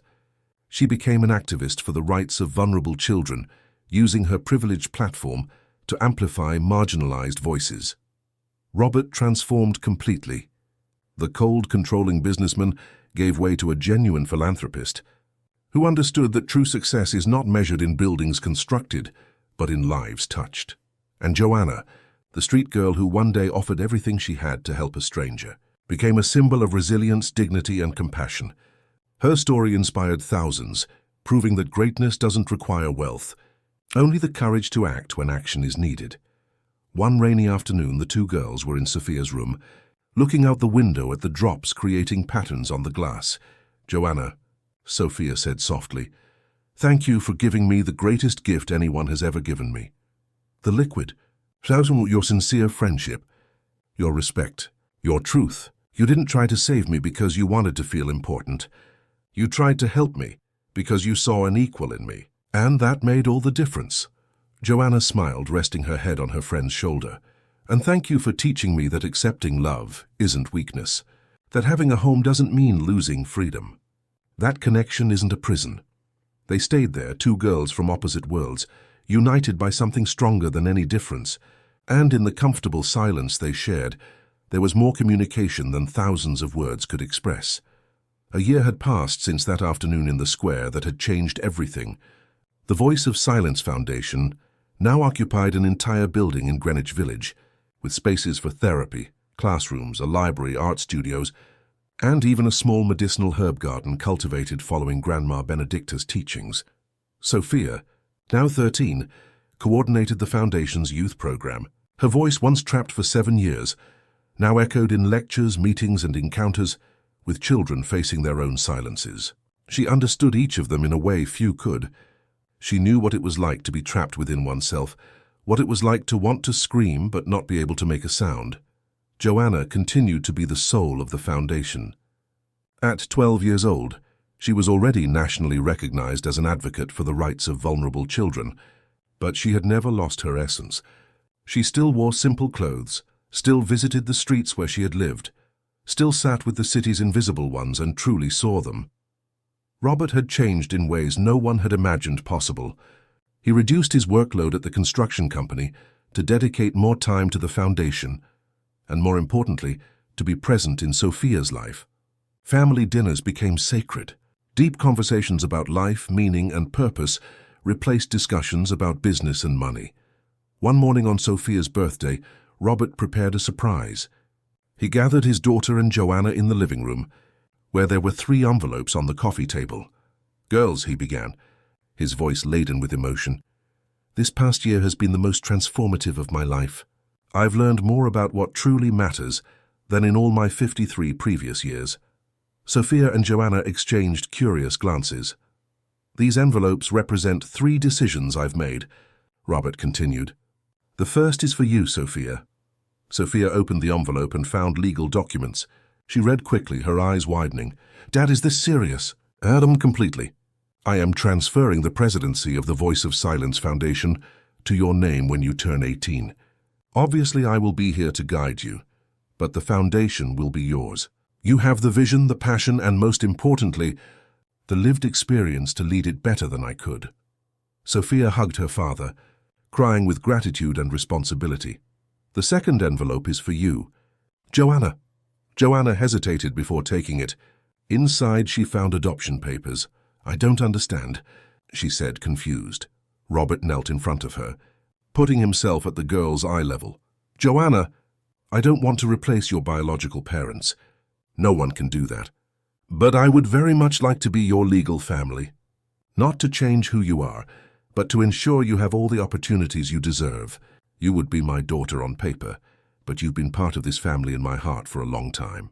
She became an activist for the rights of vulnerable children, using her privileged platform to amplify marginalized voices. Robert transformed completely. The cold, controlling businessman gave way to a genuine philanthropist who understood that true success is not measured in buildings constructed, but in lives touched. And Joanna, the street girl who one day offered everything she had to help a stranger, became a symbol of resilience, dignity, and compassion. Her story inspired thousands, proving that greatness doesn't require wealth, only the courage to act when action is needed. One rainy afternoon, the two girls were in Sophia's room, looking out the window at the drops creating patterns on the glass. Joanna, Sophia said softly, thank you for giving me the greatest gift anyone has ever given me. The liquid, shouting your sincere friendship. your respect, your truth. You didn't try to save me because you wanted to feel important. You tried to help me because you saw an equal in me. And that made all the difference. Joanna smiled, resting her head on her friend's shoulder. And thank you for teaching me that accepting love isn't weakness, that having a home doesn't mean losing freedom. That connection isn't a prison. They stayed there, two girls from opposite worlds, united by something stronger than any difference, and in the comfortable silence they shared, there was more communication than thousands of words could express. A year had passed since that afternoon in the square that had changed everything. The Voice of Silence Foundation now occupied an entire building in Greenwich Village, with spaces for therapy, classrooms, a library, art studios, and even a small medicinal herb garden cultivated following Grandma Benedicta's teachings. Sophia, now 13, coordinated the Foundation's youth program. Her voice, once trapped for 7 years, now echoed in lectures, meetings, and encounters with children facing their own silences. She understood each of them in a way few could. She knew what it was like to be trapped within oneself, what it was like to want to scream but not be able to make a sound. Joanna continued to be the soul of the Foundation. At 12 years old, she was already nationally recognized as an advocate for the rights of vulnerable children, but she had never lost her essence. She still wore simple clothes, still visited the streets where she had lived, still sat with the city's invisible ones and truly saw them. Robert had changed in ways no one had imagined possible. He reduced his workload at the construction company to dedicate more time to the Foundation, and more importantly, to be present in Sophia's life. Family dinners became sacred. Deep conversations about life, meaning, and purpose replaced discussions about business and money. One morning on Sophia's birthday, Robert prepared a surprise. He gathered his daughter and Joanna in the living room, where there were 3 envelopes on the coffee table. "Girls," he began, his voice laden with emotion, "this past year has been the most transformative of my life. I've learned more about what truly matters than in all my 53 previous years." Sophia and Joanna exchanged curious glances. "These envelopes represent 3 decisions I've made," Robert continued. "The first is for you, Sophia." Sophia opened the envelope and found legal documents. She read quickly, her eyes widening. "Dad, is this serious?" "Adam, completely. I am transferring the presidency of the Voice of Silence Foundation to your name when you turn 18. Obviously, I will be here to guide you, but the foundation will be yours. You have the vision, the passion, and most importantly, the lived experience to lead it better than I could." Sophia hugged her father, crying with gratitude and responsibility. "The second envelope is for you, Joanna." Joanna hesitated before taking it. Inside, she found adoption papers. "I don't understand," she said, confused. Robert knelt in front of her, putting himself at the girl's eye level. "Joanna, I don't want to replace your biological parents. No one can do that. But I would very much like to be your legal family. Not to change who you are, but to ensure you have all the opportunities you deserve. You would be my daughter on paper, but you've been part of this family in my heart for a long time."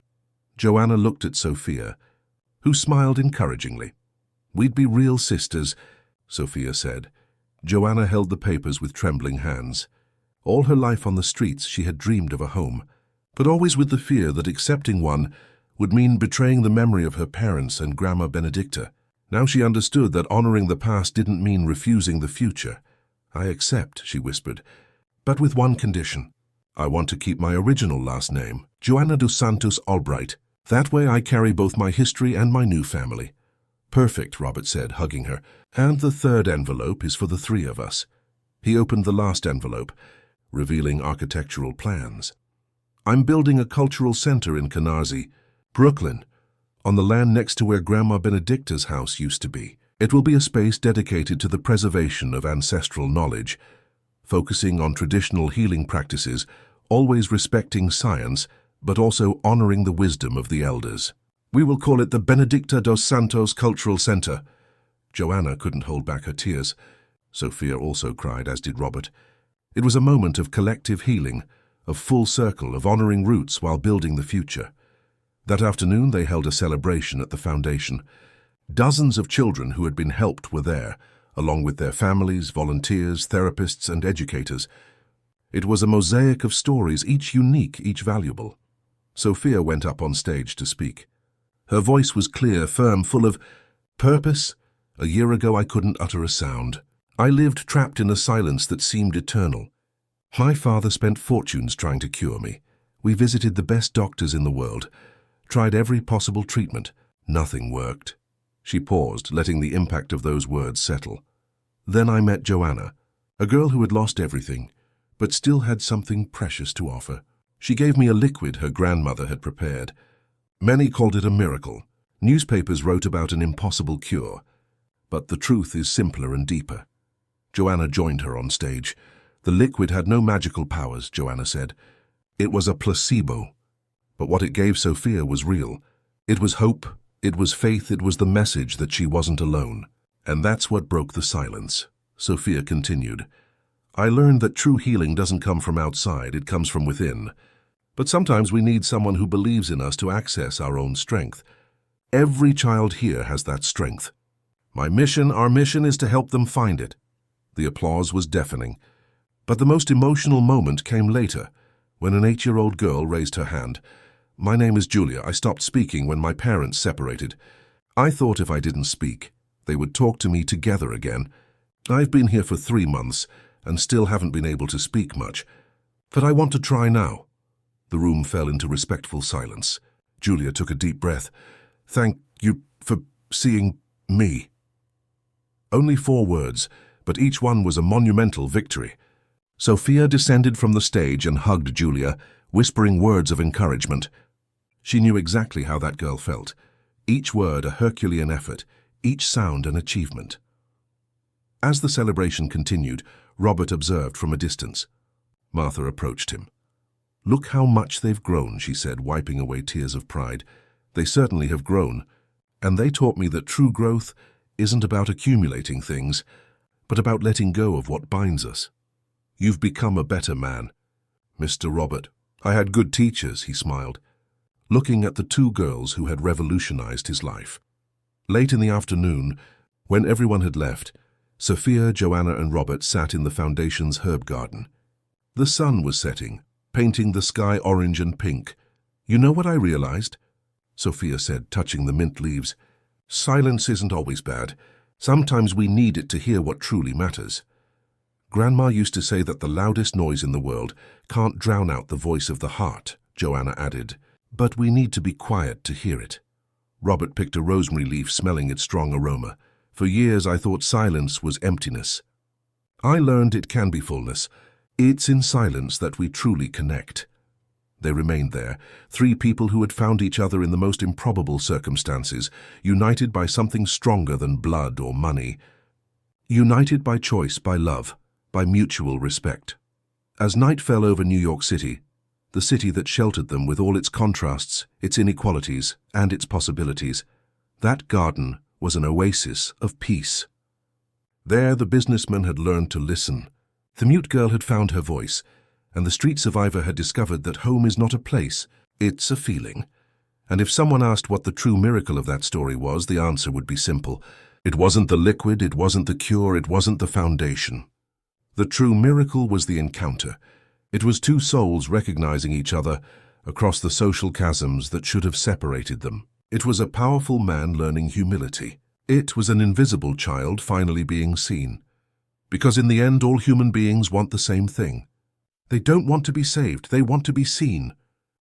Joanna looked at Sophia, who smiled encouragingly. "We'd be real sisters," Sophia said. Joanna held the papers with trembling hands. All her life on the streets she had dreamed of a home, but always with the fear that accepting one would mean betraying the memory of her parents and Grandma Benedicta. Now she understood that honoring the past didn't mean refusing the future. "I accept," she whispered, "but with one condition. I want to keep my original last name, Joanna dos Santos Albright. That way I carry both my history and my new family." "Perfect," Robert said, hugging her. "And the third envelope is for the 3 of us." He opened the last envelope, revealing architectural plans. "I'm building a cultural center in Canarsie, Brooklyn, on the land next to where Grandma Benedicta's house used to be. It will be a space dedicated to the preservation of ancestral knowledge, focusing on traditional healing practices, always respecting science, but also honoring the wisdom of the elders. We will call it the Benedicta dos Santos Cultural Center." Joanna couldn't hold back her tears. Sophia also cried, as did Robert. It was a moment of collective healing, of full circle, of honoring roots while building the future. That afternoon they held a celebration at the Foundation. Dozens of children who had been helped were there, along with their families, volunteers, therapists, and educators. It was a mosaic of stories, each unique, each valuable. Sophia went up on stage to speak. Her voice was clear, firm, full of purpose. A year ago I couldn't utter a sound. I lived trapped in a silence that seemed eternal. My father spent fortunes trying to cure me. We visited the best doctors in the world, tried every possible treatment. Nothing worked. She paused, letting the impact of those words settle. Then I met Joanna, a girl who had lost everything, but still had something precious to offer. She gave me a liquid her grandmother had prepared. Many called it a miracle. Newspapers wrote about an impossible cure. But the truth is simpler and deeper. Joanna joined her on stage. The liquid had no magical powers, Joanna said. It was a placebo. But what it gave Sophia was real. It was hope, it was faith, it was the message that she wasn't alone. And that's what broke the silence. Sophia continued. I learned that true healing doesn't come from outside, it comes from within. But sometimes we need someone who believes in us to access our own strength. Every child here has that strength. Our mission is to help them find it. The applause was deafening. But the most emotional moment came later, when an 8-year-old girl raised her hand. My name is Julia. I stopped speaking when my parents separated. I thought if I didn't speak, they would talk to me together again. I've been here for 3 months and still haven't been able to speak much. But I want to try now. The room fell into respectful silence. Julia took a deep breath. Thank you for seeing me. Only 4 words, but each one was a monumental victory. Sophia descended from the stage and hugged Julia, whispering words of encouragement. She knew exactly how that girl felt. Each word a Herculean effort, each sound an achievement. As the celebration continued, Robert observed from a distance. Martha approached him. Look how much they've grown, she said, wiping away tears of pride. They certainly have grown, and they taught me that true growth isn't about accumulating things, but about letting go of what binds us. You've become a better man. Mr. Robert, I had good teachers, he smiled, looking at the 2 girls who had revolutionized his life. Late in the afternoon, when everyone had left, Sophia, Joanna, and Robert sat in the Foundation's herb garden. The sun was setting, painting the sky orange and pink. You know what I realized? Sophia said, touching the mint leaves. Silence isn't always bad. Sometimes we need it to hear what truly matters. Grandma used to say that the loudest noise in the world can't drown out the voice of the heart, Joanna added, but we need to be quiet to hear it. Robert picked a rosemary leaf, smelling its strong aroma. For years I thought silence was emptiness. I learned it can be fullness. It's in silence that we truly connect. They remained there, 3 people who had found each other in the most improbable circumstances, united by something stronger than blood or money. United by choice, by love, by mutual respect. As night fell over New York City, the city that sheltered them with all its contrasts, its inequalities, and its possibilities, that garden was an oasis of peace. There the businessman had learned to listen. The mute girl had found her voice, and the street survivor had discovered that home is not a place, it's a feeling. And if someone asked what the true miracle of that story was, the answer would be simple. It wasn't the liquid, it wasn't the cure, it wasn't the foundation. The true miracle was the encounter. It was 2 souls recognizing each other across the social chasms that should have separated them. It was a powerful man learning humility. It was an invisible child finally being seen. Because in the end, all human beings want the same thing. They don't want to be saved, they want to be seen.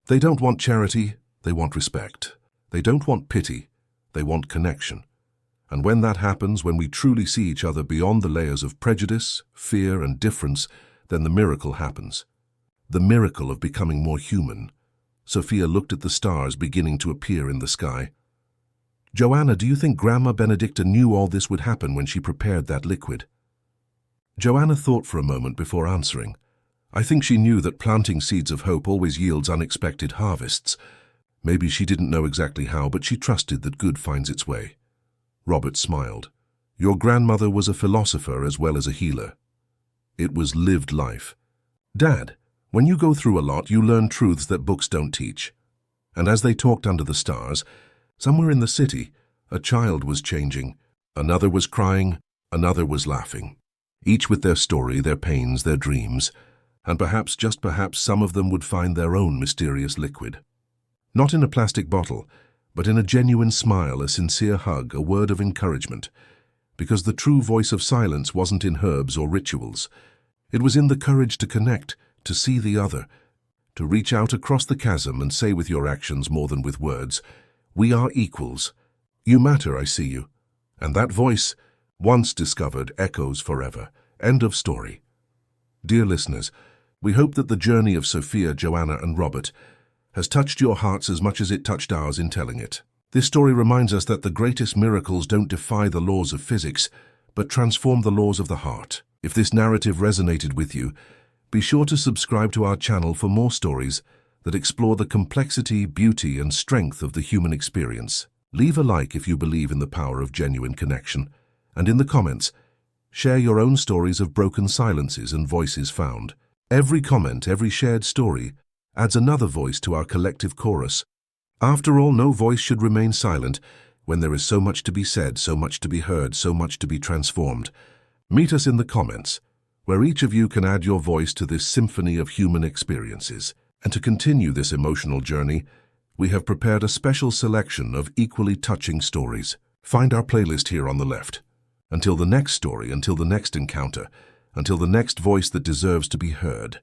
They don't want charity, they want respect. They don't want pity, they want connection. And when that happens, when we truly see each other beyond the layers of prejudice, fear, and difference, then the miracle happens. The miracle of becoming more human. Sophia looked at the stars beginning to appear in the sky. Joanna, do you think Grandma Benedicta knew all this would happen when she prepared that liquid? Joanna thought for a moment before answering. I think she knew that planting seeds of hope always yields unexpected harvests. Maybe she didn't know exactly how, but she trusted that good finds its way. Robert smiled. Your grandmother was a philosopher as well as a healer. It was lived life. Dad, when you go through a lot, you learn truths that books don't teach. And as they talked under the stars, somewhere in the city, a child was changing. Another was crying, another was laughing. Each with their story, their pains, their dreams. And perhaps, just perhaps, some of them would find their own mysterious liquid. Not in a plastic bottle, but in a genuine smile, a sincere hug, a word of encouragement. Because the true voice of silence wasn't in herbs or rituals. It was in the courage to connect, to see the other, to reach out across the chasm and say with your actions more than with words, "We are equals. You matter, I see you." And that voice, once discovered, echoes forever. End of story. Dear listeners, we hope that the journey of Sophia, Joanna, and Robert has touched your hearts as much as it touched ours in telling it. This story reminds us that the greatest miracles don't defy the laws of physics, but transform the laws of the heart. If this narrative resonated with you, be sure to subscribe to our channel for more stories that explore the complexity, beauty, and strength of the human experience. Leave a like if you believe in the power of genuine connection, and in the comments, share your own stories of broken silences and voices found. Every comment, every shared story, adds another voice to our collective chorus. After all, no voice should remain silent when there is so much to be said, so much to be heard, so much to be transformed. Meet us in the comments, where each of you can add your voice to this symphony of human experiences. And to continue this emotional journey, we have prepared a special selection of equally touching stories. Find our playlist here on the left. Until the next story, until the next encounter, until the next voice that deserves to be heard.